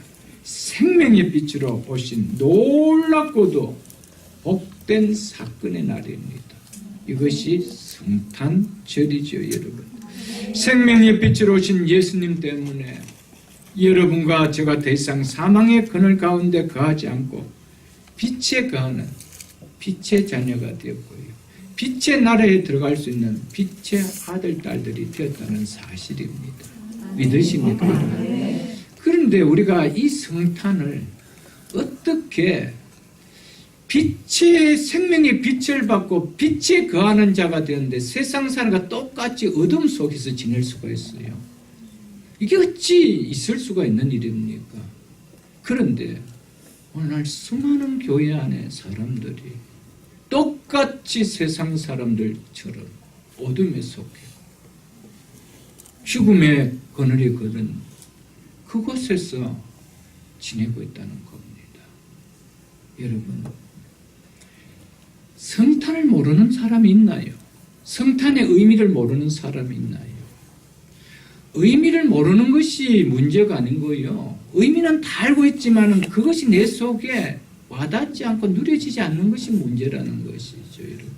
생명의 빛으로 오신 놀랍고도 복된 사건의 날입니다. 이것이 성탄절이죠, 여러분. 생명의 빛으로 오신 예수님 때문에 여러분과 제가 더 이상 사망의 그늘 가운데 거하지 않고 빛에 거하는 빛의 자녀가 되었고요. 빛의 나라에 들어갈 수 있는 빛의 아들, 딸들이 되었다는 사실입니다. 믿으십니까? 그런데 우리가 이 성탄을 어떻게 빛의 생명의 빛을 받고 빛에 거하는 자가 되는데 세상 사람과 똑같이 어둠 속에서 지낼 수가 있어요. 이게 어찌 있을 수가 있는 일입니까? 그런데 오늘 수많은 교회 안에 사람들이 똑같이 세상 사람들처럼 어둠에 속해 죽음의 그늘이 거든 그곳에서 지내고 있다는 겁니다. 여러분, 성탄을 모르는 사람이 있나요? 성탄의 의미를 모르는 사람이 있나요? 의미를 모르는 것이 문제가 아닌 거예요. 의미는 다 알고 있지만 그것이 내 속에 와닿지 않고 누려지지 않는 것이 문제라는 것이죠. 여러분.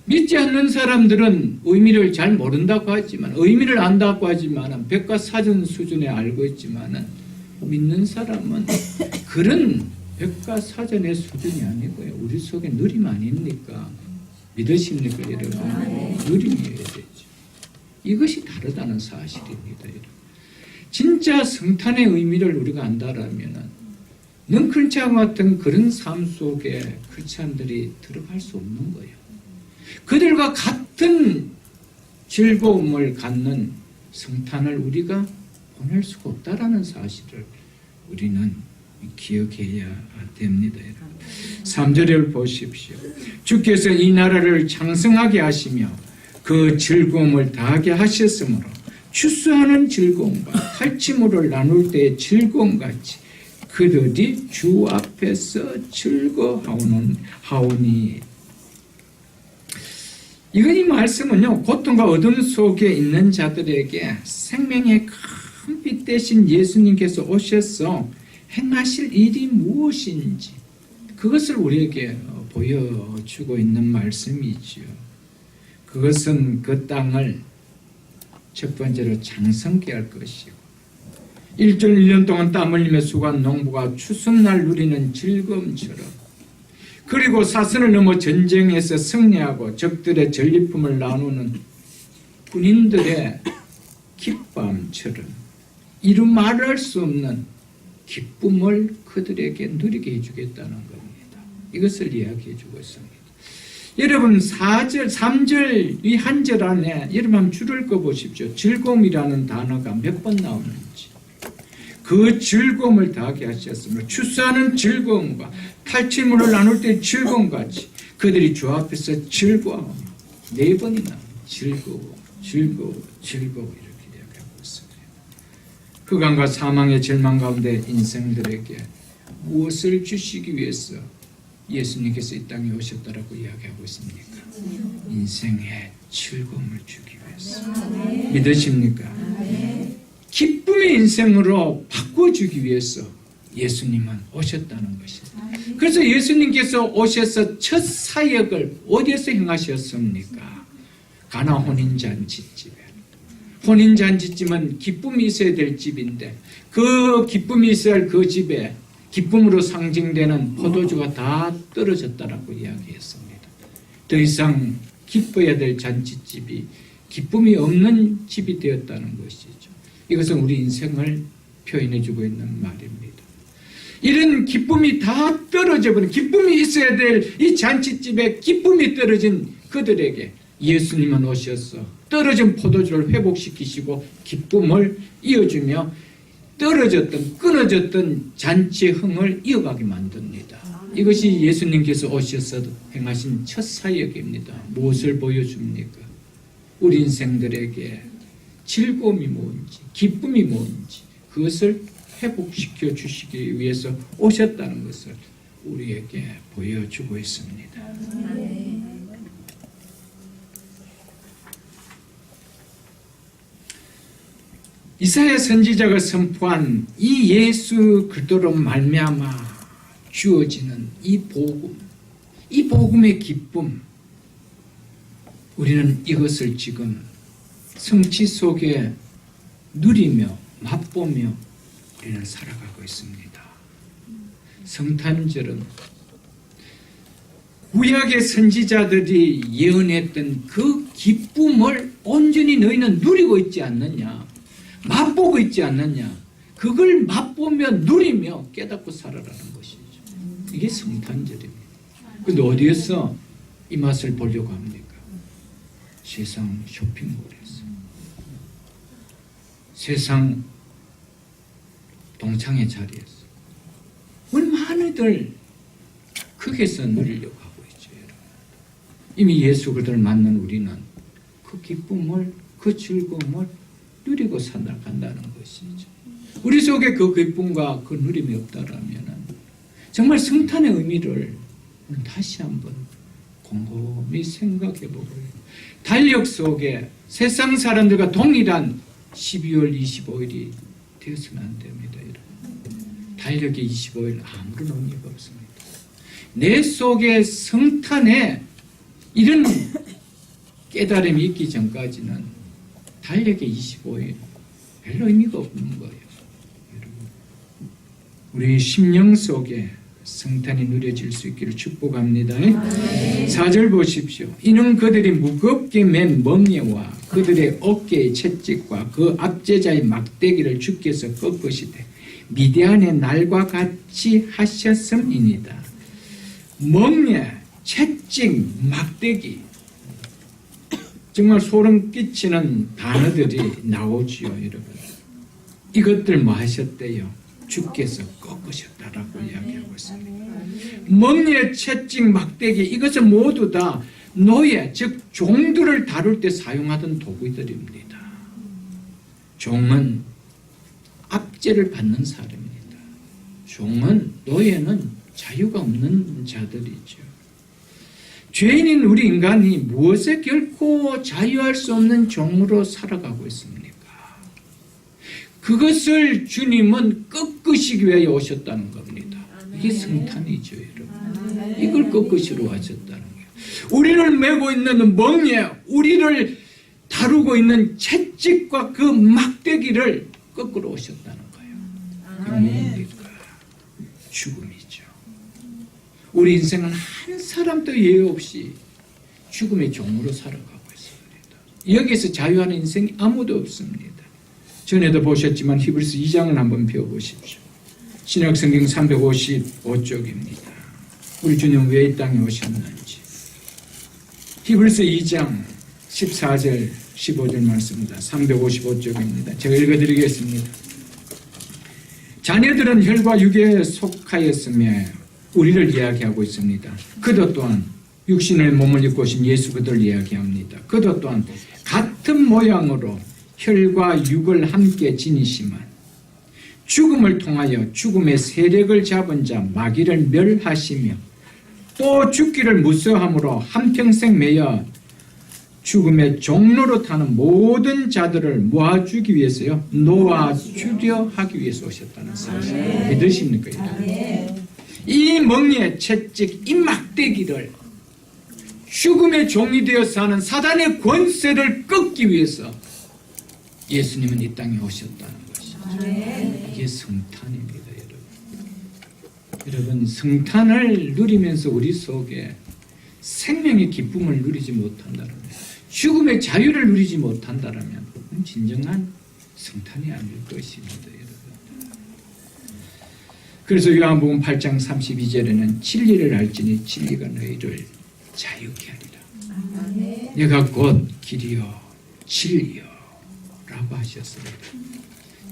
믿지 않는 사람들은 의미를 잘 모른다고 하지만, 의미를 안다고 하지만 백과사전 수준에 알고 있지만 믿는 사람은 그런 백과사전의 수준이 아니고요. 우리 속에 누림 아닙니까? 믿으십니까, 여러분? 누림이어야 되죠. 이것이 다르다는 사실입니다, 여러분. 진짜 성탄의 의미를 우리가 안다라면 능크리스찬 같은 그런 삶 속에 크리스찬들이 들어갈 수 없는 거예요. 그들과 같은 즐거움을 갖는 성탄을 우리가 보낼 수가 없다라는 사실을 우리는 기억해야 됩니다. 3절을 보십시오. 주께서 이 나라를 장성하게 하시며 그 즐거움을 다하게 하셨으므로 추수하는 즐거움과 탈취물을 나눌 때의 즐거움같이 그들이 주 앞에서 즐거워하오니. 이 말씀은요, 고통과 어둠 속에 있는 자들에게 생명의 큰 빛 대신 예수님께서 오셔서 행하실 일이 무엇인지 그것을 우리에게 보여주고 있는 말씀이죠. 그것은 그 땅을 첫 번째로 장성케 할 것이고 1년 동안 땀 흘리며 수고한 농부가 추수날 누리는 즐거움처럼, 그리고 사선을 넘어 전쟁에서 승리하고 적들의 전리품을 나누는 군인들의 기쁨처럼 이루 말할 수 없는 기쁨을 그들에게 누리게 해주겠다는 겁니다. 이것을 이야기해 주고 있습니다. 여러분 4절, 3절 이 한 절 안에 여러분 한번 줄을 꺼보십시오. 즐거움이라는 단어가 몇 번 나오는지. 그 즐거움을 더하게 하셨으므로 추수하는 즐거움과 탈취물을 나눌 때 즐거움같이 그들이 주 앞에서 즐거워하며 4번이나 즐거워 이렇게 이야기하고 있습니다. 흑암과 사망의 절망 가운데 인생들에게 무엇을 주시기 위해서 예수님께서 이 땅에 오셨다라고 이야기하고 있습니까? 인생의 즐거움을 주기 위해서. 믿으십니까? 기쁨의 인생으로 바꿔주기 위해서 예수님은 오셨다는 것입니다. 그래서 예수님께서 오셔서 첫 사역을 어디에서 행하셨습니까? 가나 혼인잔치집에. 혼인잔치집은 기쁨이 있어야 될 집인데 그 기쁨이 있어야 할 그 집에 기쁨으로 상징되는 포도주가 다 떨어졌다라고 이야기했습니다. 더 이상 기뻐야 될 잔치집이 기쁨이 없는 집이 되었다는 것이죠. 이것은 우리 인생을 표현해주고 있는 말입니다. 이런 기쁨이 다 떨어져 버린, 기쁨이 있어야 될 이 잔치집에 기쁨이 떨어진 그들에게 예수님은 오셔서 떨어진 포도주를 회복시키시고 기쁨을 이어주며 떨어졌던, 끊어졌던 잔치의 흥을 이어가게 만듭니다. 이것이 예수님께서 오셔서 행하신 첫 사역입니다. 무엇을 보여줍니까? 우리 인생들에게 즐거움이 뭔지, 기쁨이 뭔지 그것을 회복시켜 주시기 위해서 오셨다는 것을 우리에게 보여주고 있습니다. 이사야 선지자가 선포한 이 예수 그리스도로 말미암아 주어지는 이 복음, 이 복음의 기쁨, 우리는 이것을 지금 성취 속에 누리며 맛보며 우리는 살아가고 있습니다. 성탄절은 구약의 선지자들이 예언했던 그 기쁨을 온전히 너희는 누리고 있지 않느냐, 맛보고 있지 않느냐, 그걸 맛보며 누리며 깨닫고 살아라는 것이죠. 이게 성탄절입니다. 그런데 어디에서 이 맛을 보려고 합니까? 세상 쇼핑몰에서, 세상 동창회 자리에서 많이들 거기서 누리려고 하고 있죠. 여러분. 이미 예수 그리스도를 만난 우리는 그 기쁨을, 그 즐거움을 누리고 살아간다는 것이죠. 우리 속에 그 기쁨과 그 누림이 없다라면 정말 성탄의 의미를 다시 한번 곰곰이 생각해 보고요. 달력 속에 세상 사람들과 동일한 12월 25일이 되어서는 안 됩니다. 여러분. 달력의 25일 아무런 의미가 없습니다. 내 속에 성탄에 이런 깨달음이 있기 전까지는 달력의 25일 별로 의미가 없는 거예요. 여러분. 우리 심령 속에 성탄이 누려질 수 있기를 축복합니다. 4절 보십시오. 이는 그들이 무겁게 맨 멍에와 그들의 어깨의 채찍과 그 압제자의 막대기를 주께서 꺾으시되 미디안의 날과 같이 하셨음이니이다. 멍에, 채찍, 막대기, 정말 소름 끼치는 단어들이 나오지요, 여러분. 이것들 뭐 하셨대요? 주께서 꺾으셨다라고 이야기하고 있습니다. 멍에, 채찍, 막대기, 이것은 모두 다 노예, 즉 종들을 다룰 때 사용하던 도구들입니다. 종은 압제를 받는 사람입니다. 종은, 노예는 자유가 없는 자들이죠. 죄인인 우리 인간이 무엇에 결코 자유할 수 없는 종으로 살아가고 있습니까? 그것을 주님은 꺾으시기 위해 오셨다는 겁니다. 이게 성탄이죠, 여러분. 이걸 꺾으시러 오셨다는 거예요. 우리를 메고 있는 멍에, 우리를 다루고 있는 채찍과 그 막대기를 꺾으러 오셨다는 거예요. 뭡니까? 죽음이죠. 우리 인생은 한 사람도 예외 없이 죽음의 종으로 살아가고 있습니다. 여기서 자유하는 인생이 아무도 없습니다. 전에도 보셨지만 히브리서 2장을 한번 배워보십시오. 신약성경 355쪽입니다. 우리 주님 왜 이 땅에 오셨는지. 히브리서 2장 14절 15절 말씀입니다. 355쪽입니다. 제가 읽어드리겠습니다. 자녀들은 혈과 육에 속하였으며 우리를 이야기하고 있습니다. 그도 또한 육신의 몸을 입고 오신 예수 그들을 이야기합니다. 그도 또한 같은 모양으로 혈과 육을 함께 지니시만 죽음을 통하여 죽음의 세력을 잡은 자 마귀를 멸하시며 또 죽기를 무서워함으로 한평생 매여 죽음의 종로로 타는 모든 자들을 모아주기 위해서요, 놓아주려 하기 위해서 오셨다는 사실 믿으십니까? 이 멍에 채찍 이 막대기를 죽음의 종이 되어 사는 사단의 권세를 꺾기 위해서 예수님은 이 땅에 오셨다는 것이죠. 이게 성탄입니다. 여러분, 성탄을 누리면서 우리 속에 생명의 기쁨을 누리지 못한다면, 죽음의 자유를 누리지 못한다면 진정한 성탄이 아닐 것입니다. 여러분. 그래서 요한복음 8장 32절에는 진리를 알지니 진리가 너희를 자유케 하리라. 내가 곧 길이요 진리요 라고 하셨습니다.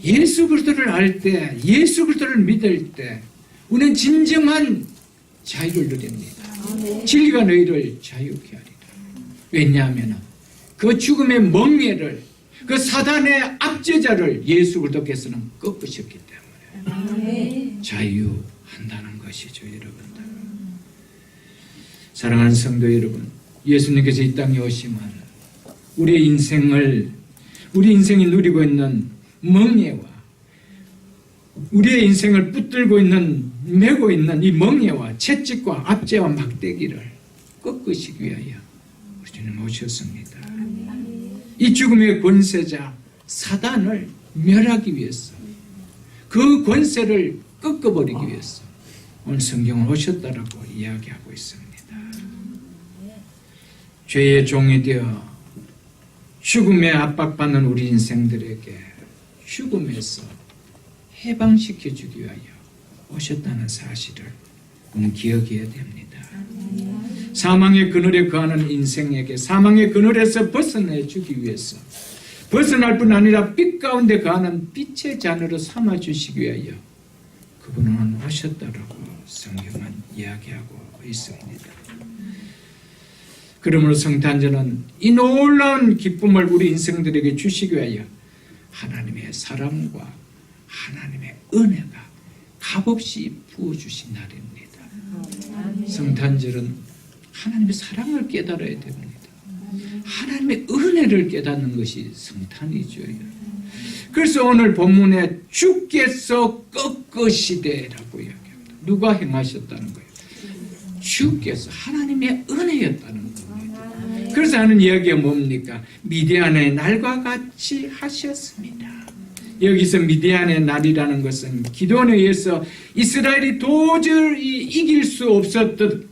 예수 그리스도를 알 때, 예수 그리스도를 믿을 때 우리는 진정한 자유를 누립니다. 진리가 너희를 자유케 하리라. 왜냐하면 그 죽음의 멍에를, 그 사단의 압제자를 예수 그리스도께서는 꺾으셨기 때문에 자유한다는 것이죠. 여러분들, 사랑하는 성도 여러분, 예수님께서 이 땅에 오시면 우리 인생이 누리고 있는 멍에와 우리의 인생을 붙들고 있는, 메고 있는 이 멍에와 채찍과 압제와 막대기를 꺾으시기 위하여 우리 주님 오셨습니다. 이 죽음의 권세자 사단을 멸하기 위해서, 그 권세를 꺾어버리기 위해서 오늘 성경을 오셨다라고 이야기하고 있습니다. 죄의 종이 되어 죽음에 압박받는 우리 인생들에게 죽음에서 해방시켜주기 위하여 오셨다는 사실을 우리는 기억해야 됩니다. 사망의 그늘에 거하는 인생에게 사망의 그늘에서 벗어내주기 위해서, 벗어날 뿐 아니라 빛 가운데 거하는 빛의 잔으로 삼아주시기 위하여 그분은 오셨다라고 성경은 이야기하고 있습니다. 그러므로 성탄절은 이 놀라운 기쁨을 우리 인생들에게 주시기 위하여 하나님의 사랑과 하나님의 은혜가 값없이 부어주신 날입니다. 성탄절은 하나님의 사랑을 깨달아야 됩니다. 하나님의 은혜를 깨닫는 것이 성탄이죠. 그래서 오늘 본문에 주께서 꺾으시되라고 이야기합니다. 누가 행하셨다는 거예요? 주께서, 하나님의 은혜였다는 겁니다. 그래서 하는 이야기가 뭡니까? 미디안의 날과 같이 하셨습니다. 여기서 미디안의 날이라는 것은 기도원에 의해서 이스라엘이 도저히 이길 수 없었던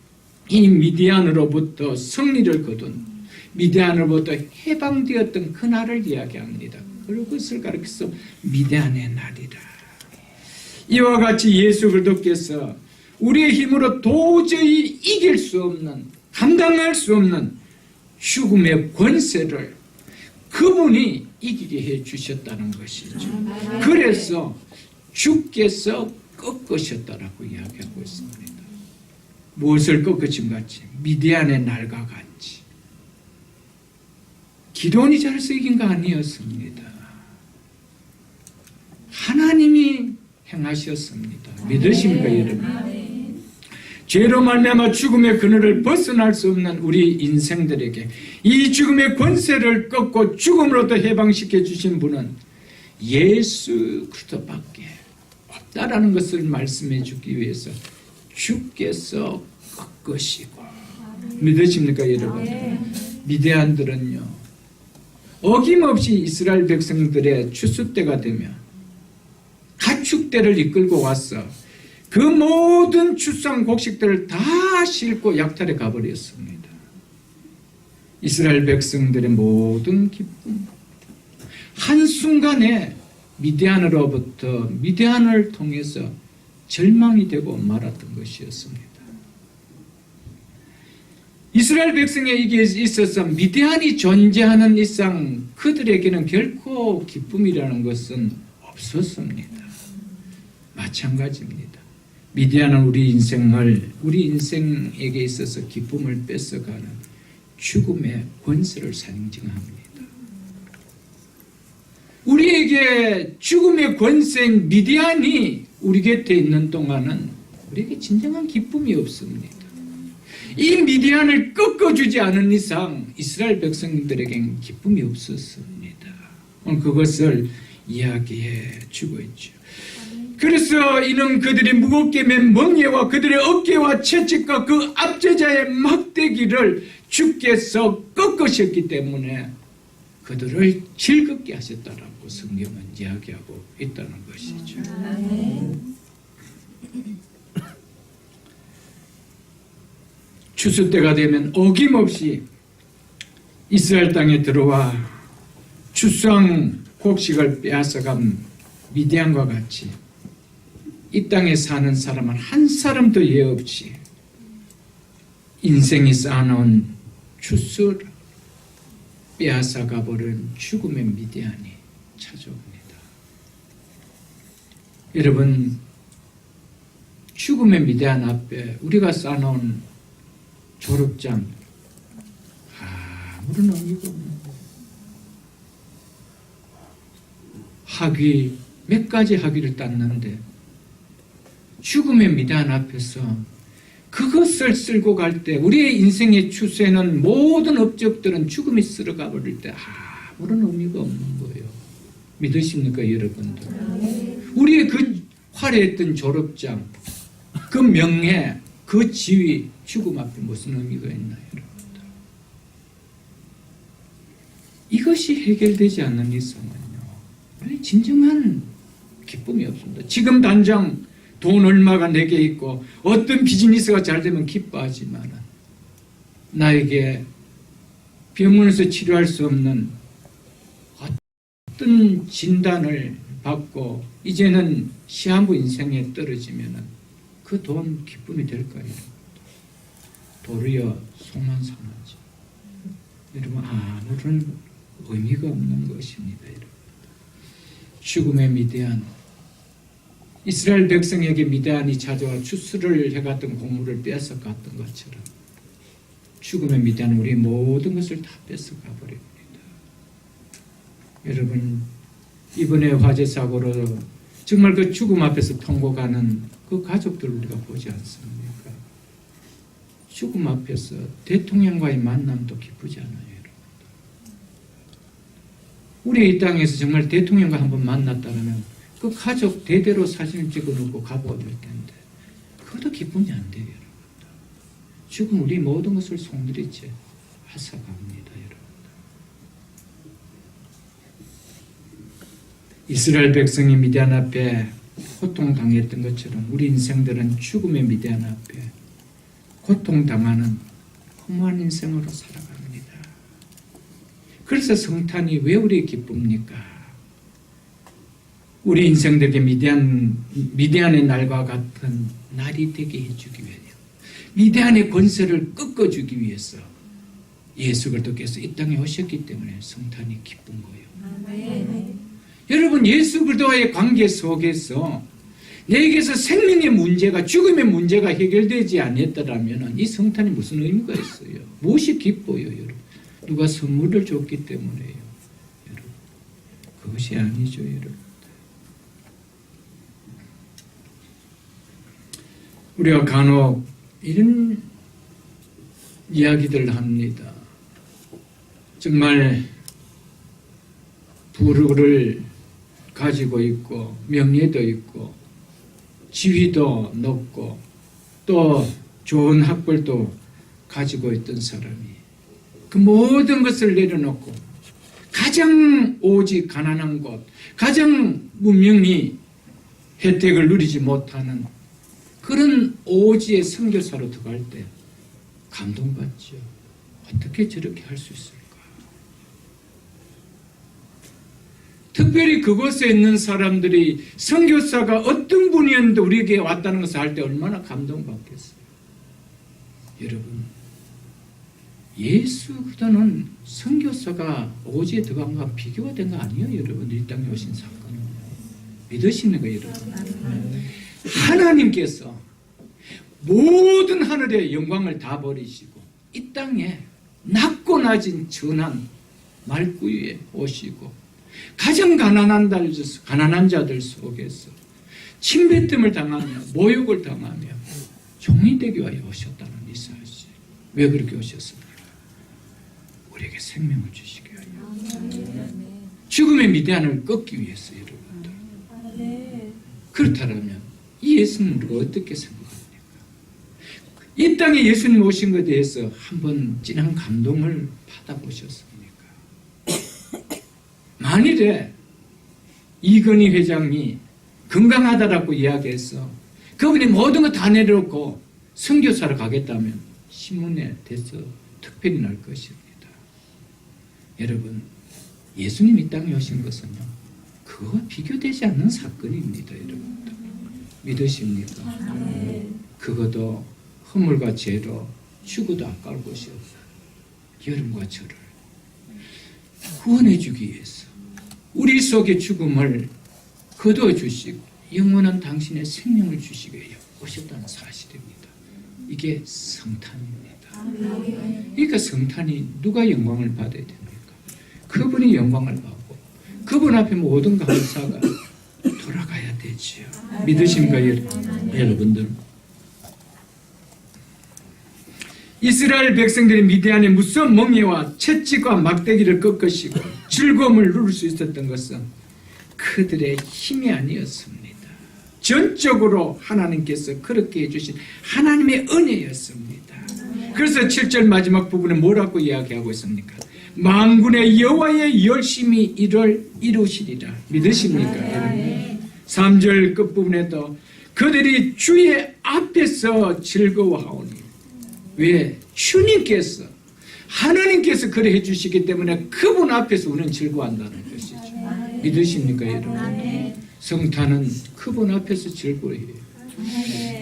이 미디안으로부터 승리를 거둔, 미디안으로부터 해방되었던 그 날을 이야기합니다. 그리고 그것을 가리켜서 미디안의 날이라. 이와 같이 예수 그리스도께서 우리의 힘으로 도저히 이길 수 없는, 감당할 수 없는 죽음의 권세를 그분이 이기게 해 주셨다는 것이죠. 그래서 주께서 꺾으셨다라고 이야기하고 있습니다. 무엇을 꺾으신 같이? 미디안의 날과 같이. 기도원이 잘해서 이긴 거 아니었습니다. 하나님이 행하셨습니다. 믿으십니까, 여러분? 죄로 말미암아 죽음의 그늘을 벗어날 수 없는 우리 인생들에게 이 죽음의 권세를 꺾고 죽음으로부터 해방시켜 주신 분은 예수 그리스도밖에 없다라는 것을 말씀해 주기 위해서 주께서 꺾으시고. 믿으십니까, 여러분? 미디안들은요, 어김없이 이스라엘 백성들의 추수 때가 되면 가축대를 이끌고 와서 그 모든 출산 곡식들을 다 싣고 약탈에 가버렸습니다. 이스라엘 백성들의 모든 기쁨, 한순간에 미디안으로부터, 미디안을 통해서 절망이 되고 말았던 것이었습니다. 이스라엘 백성에게 있어서 미디안이 존재하는 이상 그들에게는 결코 기쁨이라는 것은 없었습니다. 마찬가지입니다. 미디안은 우리 인생에게 있어서 기쁨을 뺏어가는 죽음의 권세를 상징합니다. 우리에게 죽음의 권세인 미디안이 우리 곁에 있는 동안은 우리에게 진정한 기쁨이 없습니다. 이 미디안을 꺾어주지 않은 이상 이스라엘 백성들에겐 기쁨이 없었습니다. 오늘 그것을 이야기해 주고 있죠. 그래서 이는 그들이 무겁게 맨 멍에와 그들의 어깨와 채찍과 그 압제자의 막대기를 주께서 꺾으셨기 때문에 그들을 즐겁게 하셨다라고 성경은 이야기하고 있다는 것이죠. 추수 때가 되면 어김없이 이스라엘 땅에 들어와 추수한 곡식을 빼앗아간 미디안과 같이 이 땅에 사는 사람은 한 사람도 예 없이 인생이 쌓아놓은 추수를 빼앗아가 버린 죽음의 미디안이 찾아옵니다. 여러분, 죽음의 미디안 앞에 우리가 쌓아놓은 졸업장 아무런 의미가 없는 거예요. 학위 몇 가지 학위를 땄는데 죽음의 미디안 앞에서 그것을 쓸고 갈 때 우리의 인생의 추수에는 모든 업적들은 죽음이 쓸어가 버릴 때 아무런 의미가 없는 거예요. 믿으십니까 여러분들? 우리의 그 화려했던 졸업장, 그 명예, 그 지위, 죽음 앞에 무슨 의미가 있나요 여러분들? 이것이 해결되지 않는 이상은요, 진정한 기쁨이 없습니다. 지금 당장 돈 얼마가 내게 있고 어떤 비즈니스가 잘 되면 기뻐하지만 나에게 병원에서 치료할 수 없는 어떤 진단을 받고 이제는 시한부 인생에 떨어지면 그 돈 기쁨이 될까요? 도리어 소만상하죠. 여러분, 아무런 의미가 없는 것입니다. 여러분. 죽음의 미디안, 이스라엘 백성에게 미디안이 찾아와 추수를 해갔던 곡물을 뺏어갔던 것처럼 죽음의 미디안은 우리 모든 것을 다 뺏어가 버립니다. 여러분, 이번에 화재 사고로 정말 그 죽음 앞에서 통곡하는 그 가족들을 우리가 보지 않습니까? 죽음 앞에서 대통령과의 만남도 기쁘지 않아요. 여러분. 우리 이 땅에서 정말 대통령과 한번 만났다면 그 가족 대대로 사진을 찍어놓고 가보아야 될 텐데 그것도 기쁨이 안 돼요. 여러분. 죽음 우리 모든 것을 송두리째 앗아갑니다. 여러분. 이스라엘 백성이 미디안 앞에 고통당했던 것처럼 우리 인생들은 죽음의 미디안 앞에 고통당하는 허무한 인생으로 살아갑니다. 그래서 성탄이 왜 우리의 기쁩니까? 우리 인생들에게 미디안의 날과 같은 날이 되게 해주기 위해요. 미디안의 권세를 꺾어주기 위해서 예수 그리스도께서 이 땅에 오셨기 때문에 성탄이 기쁜 거예요. 여러분, 예수 그리스도와의 관계 속에서 내게서 생명의 문제가, 죽음의 문제가 해결되지 않았더라면 이 성탄이 무슨 의미가 있어요? 무엇이 기뻐요, 여러분? 누가 선물을 줬기 때문에요, 여러분. 그것이 아니죠, 여러분. 우리가 간혹 이런 이야기들을 합니다. 정말 부를 가지고 있고 명예도 있고 지위도 높고 또 좋은 학벌도 가지고 있던 사람이 그 모든 것을 내려놓고 가장 오직 가난한 곳, 가장 문명이 혜택을 누리지 못하는 그런 오지의 선교사로 들어갈 때 감동받죠. 어떻게 저렇게 할 수 있을까? 특별히 그곳에 있는 사람들이 선교사가 어떤 분이었는데 우리에게 왔다는 것을 알 때 얼마나 감동받겠어요. 여러분, 예수 그리스도는 선교사가 오지에 들어간 것과 비교가 된 거 아니에요. 여러분, 이 땅에 오신 사건은요. 믿으시는 거예요, 여러분? 하나님께서 모든 하늘의 영광을 다 버리시고 이 땅에 낮고 낮은 전한 말구유에 오시고 가장 가난한 자들 속에서 침뱉음을 당하며 모욕을 당하며 종이 되기 위하여 오셨다는 이 사실. 왜 그렇게 오셨습니까? 우리에게 생명을 주시기 위하여. 죽음의 미대한을 꺾기 위해서 여러분들. 그렇다면 이 예수님을 어떻게 생각합니까? 이 땅에 예수님 오신 것에 대해서 한번 진한 감동을 받아보셨습니까? 만일에 이건희 회장이 건강하다라고 이야기해서 그분이 모든 거 다 내려놓고 선교사로 가겠다면 신문에 대해서 특별히 날 것입니다. 여러분, 예수님이 이 땅에 오신 것은요, 그거와 비교되지 않는 사건입니다. 여러분들 믿으십니까? 그것도 허물과 죄로 죽어도 아까울 것이 없어요. 여러분과 저를 구원해 주기 위해서 우리 속의 죽음을 거두어주시고 영원한 당신의 생명을 주시기 위해 오셨다는 사실입니다. 이게 성탄입니다. 그러니까 성탄이 누가 영광을 받아야 됩니까? 그분이 영광을 받고 그분 앞에 모든 감사가 돌아가야 되지요. 믿으십니까, 여러분들? 이스라엘 백성들이 미디안의 무서운 멍에와 채찍과 막대기를 꺾으시고 즐거움을 누릴 수 있었던 것은 그들의 힘이 아니었습니다. 전적으로 하나님께서 그렇게 해주신 하나님의 은혜였습니다. 그래서 7절 마지막 부분에 뭐라고 이야기하고 있습니까? 만군의 여호와의 열심히 이를 이루시리라. 믿으십니까? 여러분? 3절 끝부분에도 그들이 주의 앞에서 즐거워하오니. 왜? 주님께서 하나님께서 그래 해주시기 때문에 그분 앞에서 우리는 즐거워한다는 것이죠. 믿으십니까, 여러분? 성탄은 그분 앞에서 즐거워해요.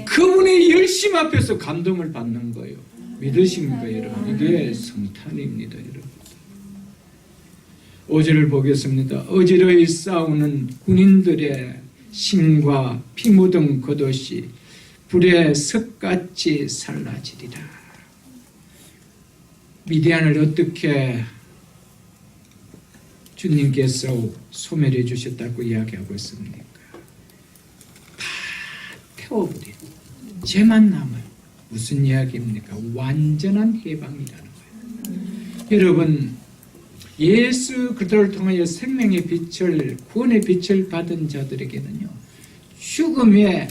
그분의 열심 앞에서 감동을 받는 거예요. 믿으십니까, 여러분? 이게 성탄입니다, 여러분. 5절을 보겠습니다. 어지러이 싸우는 군인들의 심과 피 묻은 겉옷이 불에 석같이 살라지리라. 미디안을 어떻게 주님께서 소멸해 주셨다고 이야기하고 있습니까? 다 태워버린 죄만 남아요. 무슨 이야기입니까? 완전한 해방이라는 거예요. 여러분, 예수 그리스도를 통하여 생명의 빛을, 구원의 빛을 받은 자들에게는요, 죽음의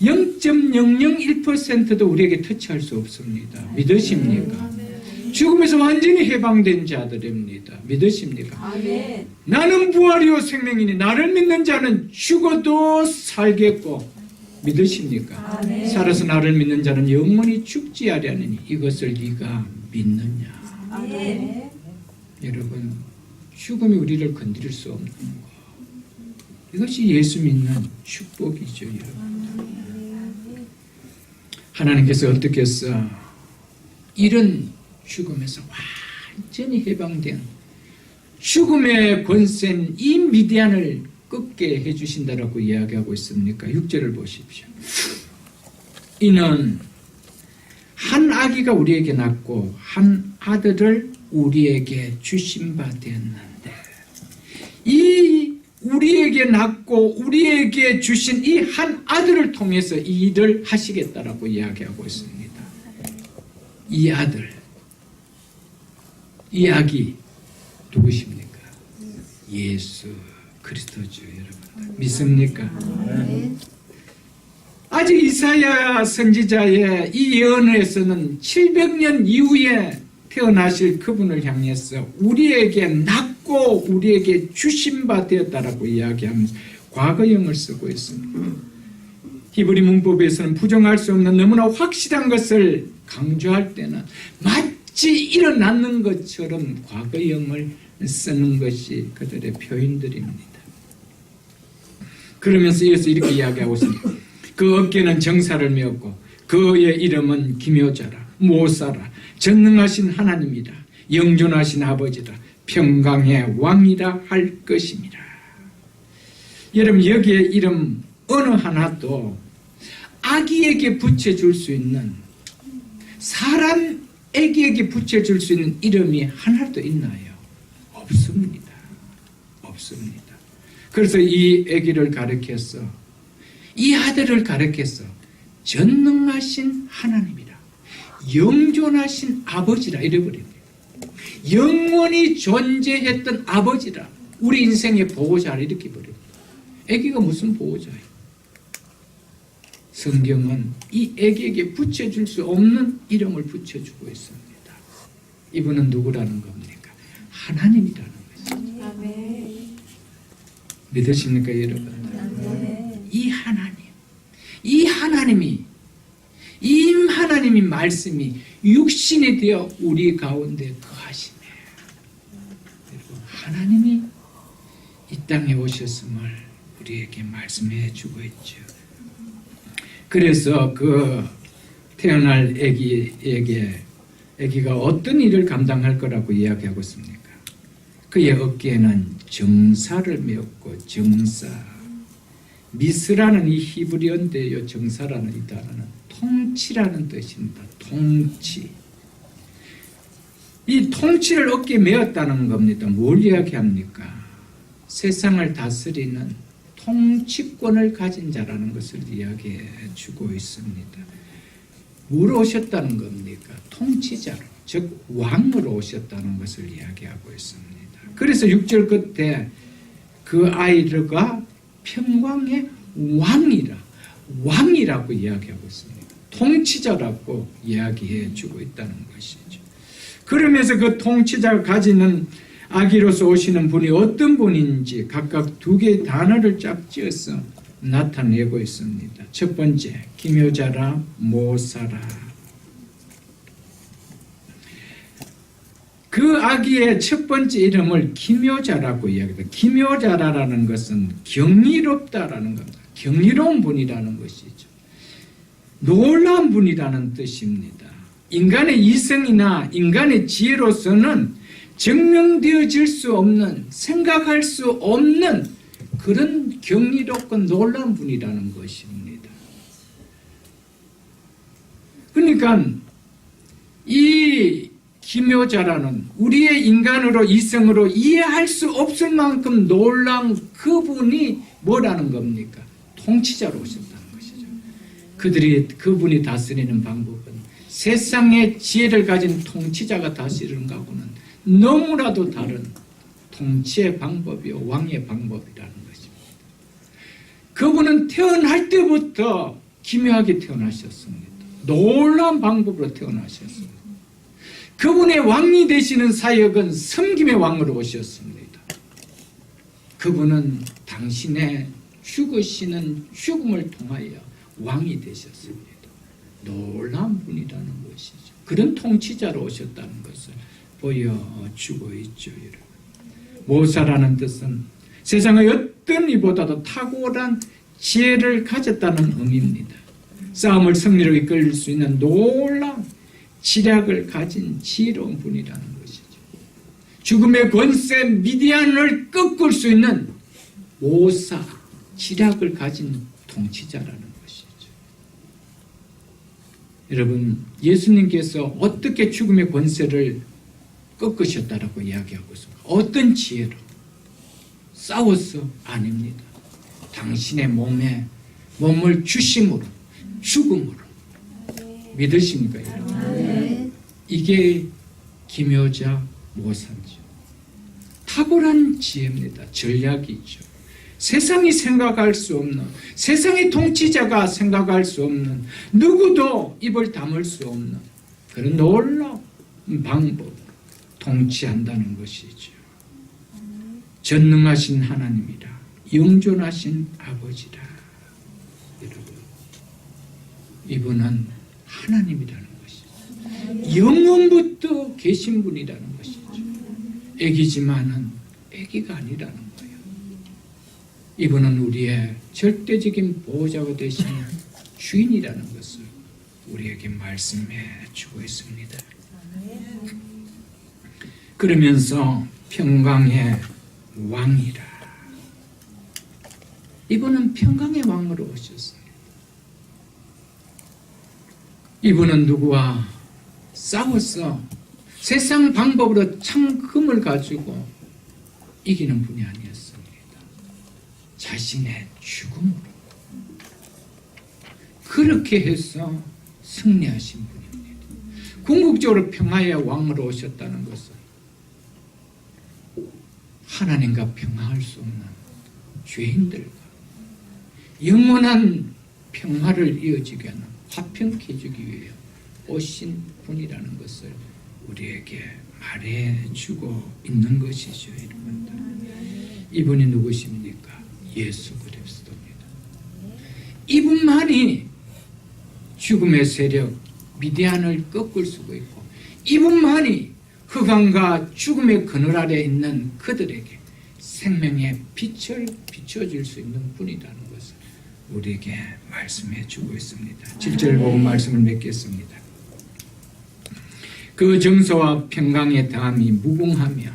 0.001%도 우리에게 터치할 수 없습니다. 믿으십니까? 죽음에서 완전히 해방된 자들입니다. 믿으십니까? 아멘. 나는 부활이요 생명이니 나를 믿는 자는 죽어도 살겠고. 믿으십니까? 아멘. 살아서 나를 믿는 자는 영원히 죽지 아니하느니 이것을 네가 믿느냐? 아멘. 여러분, 죽음이 우리를 건드릴 수 없는 것, 이것이 예수 믿는 축복이죠. 여러분, 하나님께서 어떻게 해서 이런 죽음에서 완전히 해방된 죽음의 권세인 이 미디안을 꺾게 해주신다라고 이야기하고 있습니까? 6절을 보십시오. 이는 한 아기가 우리에게 낳고 한 아들을 우리에게 주신 바 되었는데, 이 우리에게 낳고 우리에게 주신 이 한 아들을 통해서 이 일을 하시겠다라고 이야기하고 있습니다. 이 아들, 이 아기 누구십니까? 예수 그리스도죠. 여러분 믿습니까? 아직 이사야 선지자의 이 예언에서는 700년 이후에 태어나실 그분을 향해서 우리에게 낳고 우리에게 주신 바 되었다라고 이야기하면서 과거형을 쓰고 있습니다. 히브리 문법에서는 부정할 수 없는 너무나 확실한 것을 강조할 때는 마치 일어나는 것처럼 과거형을 쓰는 것이 그들의 표현들입니다. 그러면서 이어서 이렇게 이야기하고 있습니다. 그 어깨는 정사를 메었고 그의 이름은 기묘자라, 모사라, 전능하신 하나님이라, 영존하신 아버지라, 평강의 왕이라 할 것입니다. 여러분 여기에 이름 어느 하나도 아기에게 붙여줄 수 있는, 사람 아기에게 붙여줄 수 있는 이름이 하나도 있나요? 없습니다. 없습니다. 그래서 이 아기를 가리켜서, 이 아들을 가리켜서 전능하신 하나님이라, 영존하신 아버지라 이래버립니다. 영원히 존재했던 아버지라, 우리 인생의 보호자를 이렇게 버립니다. 아기가 무슨 보호자예요? 성경은 이 아기에게 붙여줄 수 없는 이름을 붙여주고 있습니다. 이분은 누구라는 겁니까? 하나님이라는 것이죠. 아멘. 믿으십니까 여러분? 아멘. 이 하나님, 이 하나님이, 이 하나님의 말씀이 육신이 되어 우리 가운데 거하시네. 하나님이 이 땅에 오셨음을 우리에게 말씀해 주고 있죠. 그래서 그 태어날 아기가 어떤 일을 감당할 거라고 이야기하고 있습니까? 그의 어깨에는 정사를 메었고, 정사, 미스라는 이 히브리어인데요, 정사라는 이 단어는 통치라는 뜻입니다. 통치. 이 통치를 어깨에 메었다는 겁니다. 뭘 이야기합니까? 세상을 다스리는 통치권을 가진 자라는 것을 이야기해 주고 있습니다. 뭐로 오셨다는 겁니까? 통치자로, 즉 왕으로 오셨다는 것을 이야기하고 있습니다. 그래서 6절 끝에 그 아이가 평강의 왕이라고 이야기하고 있습니다. 통치자라고 이야기해 주고 있다는 것이죠. 그러면서 그 통치자가 가지는 아기로서 오시는 분이 어떤 분인지 각각 두 개의 단어를 짝 지어서 나타내고 있습니다. 첫 번째, 기묘자라, 모사라. 그 아기의 첫 번째 이름을 기묘자라고 이야기합니다. 기묘자라는 것은 경이롭다라는 겁니다. 경이로운 분이라는 것이죠. 놀라운 분이라는 뜻입니다. 인간의 이성이나 인간의 지혜로서는 증명되어질 수 없는, 생각할 수 없는 그런 경이롭고 놀라운 분이라는 것입니다. 그러니까 이 기묘자라는 우리의 인간으로, 이성으로 이해할 수 없을 만큼 놀라운 그분이 뭐라는 겁니까? 통치자로 오셨다는 것이죠. 그분이 다스리는 방법은 세상의 지혜를 가진 통치자가 다스리는 것하고는 너무나도 다른 통치의 방법이요, 왕의 방법이라는 것입니다. 그분은 태어날 때부터 기묘하게 태어나셨습니다. 놀라운 방법으로 태어나셨습니다. 그분의 왕이 되시는 사역은 섬김의 왕으로 오셨습니다. 그분은 당신의 죽으시는 죽음을 통하여 왕이 되셨습니다. 놀라운 분이라는 것이죠. 그런 통치자로 오셨다는 것을 보여주고 있죠. 여러분. 모사라는 뜻은 세상의 어떤 이보다도 탁월한 지혜를 가졌다는 의미입니다. 싸움을 승리로 이끌 수 있는 놀라운 지략을 가진 지혜로운 분이라는 것이죠. 죽음의 권세 미디안을 꺾을 수 있는 모사, 지략을 가진 통치자라는 것이죠. 여러분, 예수님께서 어떻게 죽음의 권세를 꺾으셨다라고 이야기하고 있습니다. 어떤 지혜로? 싸워서? 아닙니다. 당신의 몸을 주심으로, 죽음으로. 믿으십니까, 여러분? 이게 기묘자 모사죠. 탁월한 지혜입니다. 전략이죠. 세상이 생각할 수 없는, 세상의 통치자가 생각할 수 없는, 누구도 입을 다물 수 없는 그런 놀라운 방법, 통치한다는 것이죠. 전능하신 하나님이라, 영존하신 아버지라. 여러분, 이분은 하나님이라는 것이죠. 영원부터 계신 분이라는 것이죠. 애기지만은 애기가 아니라는 거예요. 이분은 우리의 절대적인 보호자가 되시는 주인이라는 것을 우리에게 말씀해 주고 있습니다. 그러면서 평강의 왕이라. 이분은 평강의 왕으로 오셨습니다. 이분은 누구와 싸워서 세상 방법으로 창금을 가지고 이기는 분이 아니었습니다. 자신의 죽음으로 그렇게 해서 승리하신 분입니다. 궁극적으로 평화의 왕으로 오셨다는 것은 하나님과 평화할 수 없는 죄인들과 영원한 평화를 이어지게 하는 화평케 해주기 위해 오신 분이라는 것을 우리에게 말해주고 있는 것이죠. 여러분들. 이분이 누구십니까? 예수 그리스도입니다. 이분만이 죽음의 세력 미디안을 꺾을 수가 있고, 이분만이 흑암과 죽음의 그늘 아래 있는 그들에게 생명의 빛을 비춰줄 수 있는 분이라는 것을 우리에게 말씀해 주고 있습니다. 7절 보고 말씀을 맺겠습니다. 그 정서와 평강의 다음이 무궁하며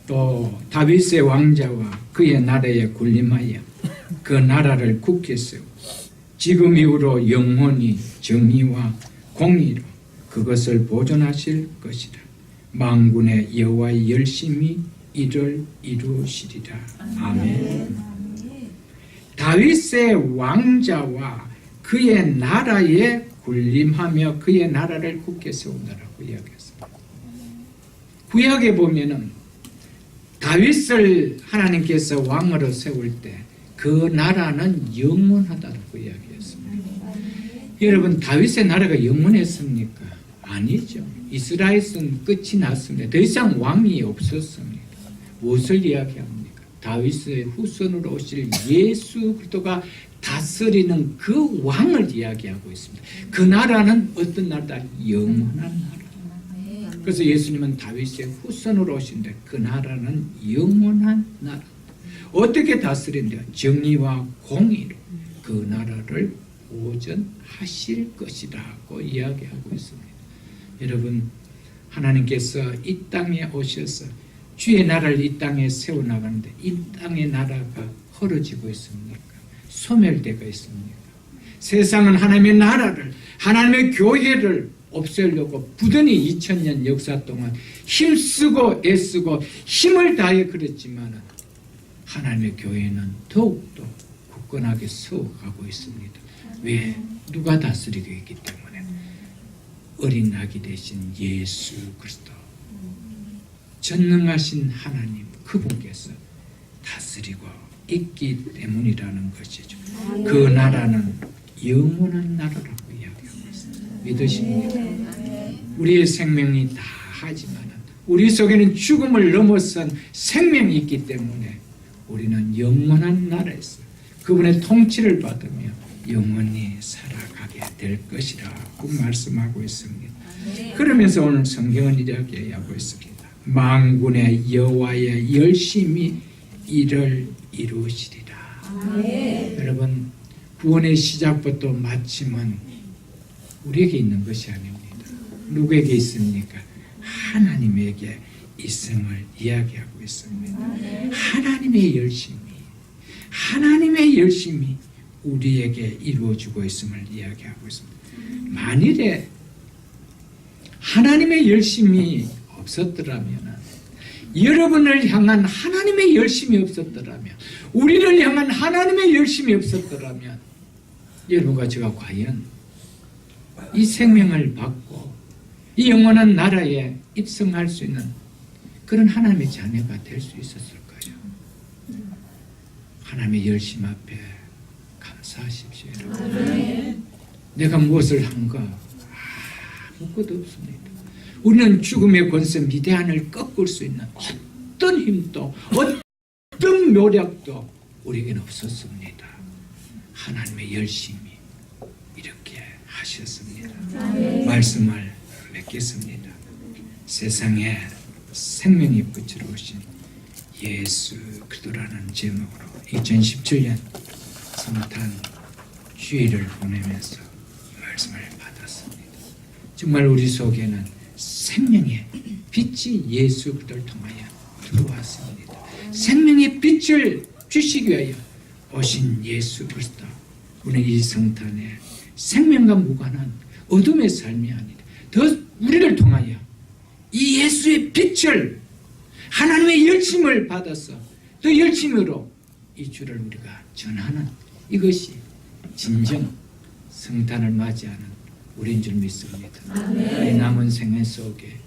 또 다윗의 왕자와 그의 나라에 군림하여 그 나라를 굳게 세우고 지금 이후로 영원히 정의와 공의로 그것을 보존하실 것이라. 만군의 여호와의 열심히 이를 이루시리라. 아멘. 다윗의 왕자와 그의 나라에 군림하며 그의 나라를 굳게 세운다라고 이야기했습니다. 구약에 보면은 다윗을 하나님께서 왕으로 세울 때 그 나라는 영원하다고 이야기했습니다. 여러분, 다윗의 나라가 영원했습니까? 아니죠. 이스라엘은 끝이 났습니다. 더 이상 왕이 없었습니다. 무엇을 이야기합니까? 다윗의 후손으로 오실 예수 그리스도가 다스리는 그 왕을 이야기하고 있습니다. 그 나라는 어떤 나라다? 영원한 나라. 그래서 예수님은 다윗의 후손으로 오신데 그 나라는 영원한 나라. 어떻게 다스린대요? 정의와 공의로 그 나라를 보존하실 것이라고 이야기하고 있습니다. 여러분, 하나님께서 이 땅에 오셔서 주의 나라를 이 땅에 세워나가는데 이 땅의 나라가 헐어지고 있습니까? 소멸되고 있습니까? 세상은 하나님의 나라를, 하나님의 교회를 없애려고 부단히 2000년 역사 동안 힘쓰고 애쓰고 힘을 다해 그랬지만 하나님의 교회는 더욱더 굳건하게 서가고 있습니다. 왜? 누가 다스리고 있기 때문에. 어린 아기 되신 예수 그리스도, 전능하신 하나님 그분께서 다스리고 있기 때문이라는 것이죠. 그 나라는 영원한 나라라고 이야기하고 있습니다. 믿으십니까? 우리의 생명이 다 하지만 우리 속에는 죽음을 넘어선 생명이 있기 때문에 우리는 영원한 나라에서 그분의 통치를 받으며 영원히 살아가게 될 것이라고 말씀하고 있습니다. 그러면서 오늘 성경은 이렇게 하고 있습니다. 만군의 여호와의 열심히 이를 이루시리라. 여러분, 구원의 시작부터 마침은 우리에게 있는 것이 아닙니다. 누구에게 있습니까? 하나님에게 있음을 이야기하고 있습니다. 하나님의 열심이 우리에게 이루어지고 있음을 이야기하고 있습니다. 만일에 하나님의 열심이 없었더라면, 여러분을 향한 하나님의 열심이 없었더라면, 우리를 향한 하나님의 열심이 없었더라면 여러분과 제가 과연 이 생명을 받고 이 영원한 나라에 입성할 수 있는 그런 하나님의 자녀가 될 수 있었을까요? 하나님의 열심 앞에 감사하십시오. 내가 무엇을 한가? 아무것도 없습니다. 우리는 죽음의 권세 미대안을 꺾을 수 있는 어떤 힘도 어떤 묘력도 우리에게는 없었습니다. 하나님의 열심이 이렇게 하셨습니다. 말씀을 맺겠습니다. 세상에 생명의 빛으로 오신 예수 그리스도라는 제목으로 2017년 성탄 주일을 보내면서 말씀을 받았습니다. 정말 우리 속에는 생명의 빛이 예수 그리스도를 통하여 들어왔습니다. 생명의 빛을 주시기 위하여 오신 예수 그리스도 우리 이 성탄에 생명과 무관한 어둠의 삶이 아니라 더 우리를 통하여 이 예수의 빛을 하나님의 열심을 받아서 그 열심으로 이 주를 우리가 전하는 이것이 진정 성탄을 맞이하는 우리인 줄 믿습니다. 이 남은 생애 속에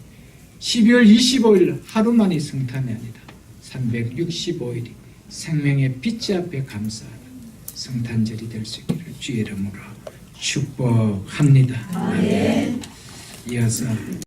12월 25일 하루만이 성탄이 아니다. 365일이 생명의 빛 앞에 감사하는 성탄절이 될 수 있기를 주의 이름으로 축복합니다. 이어서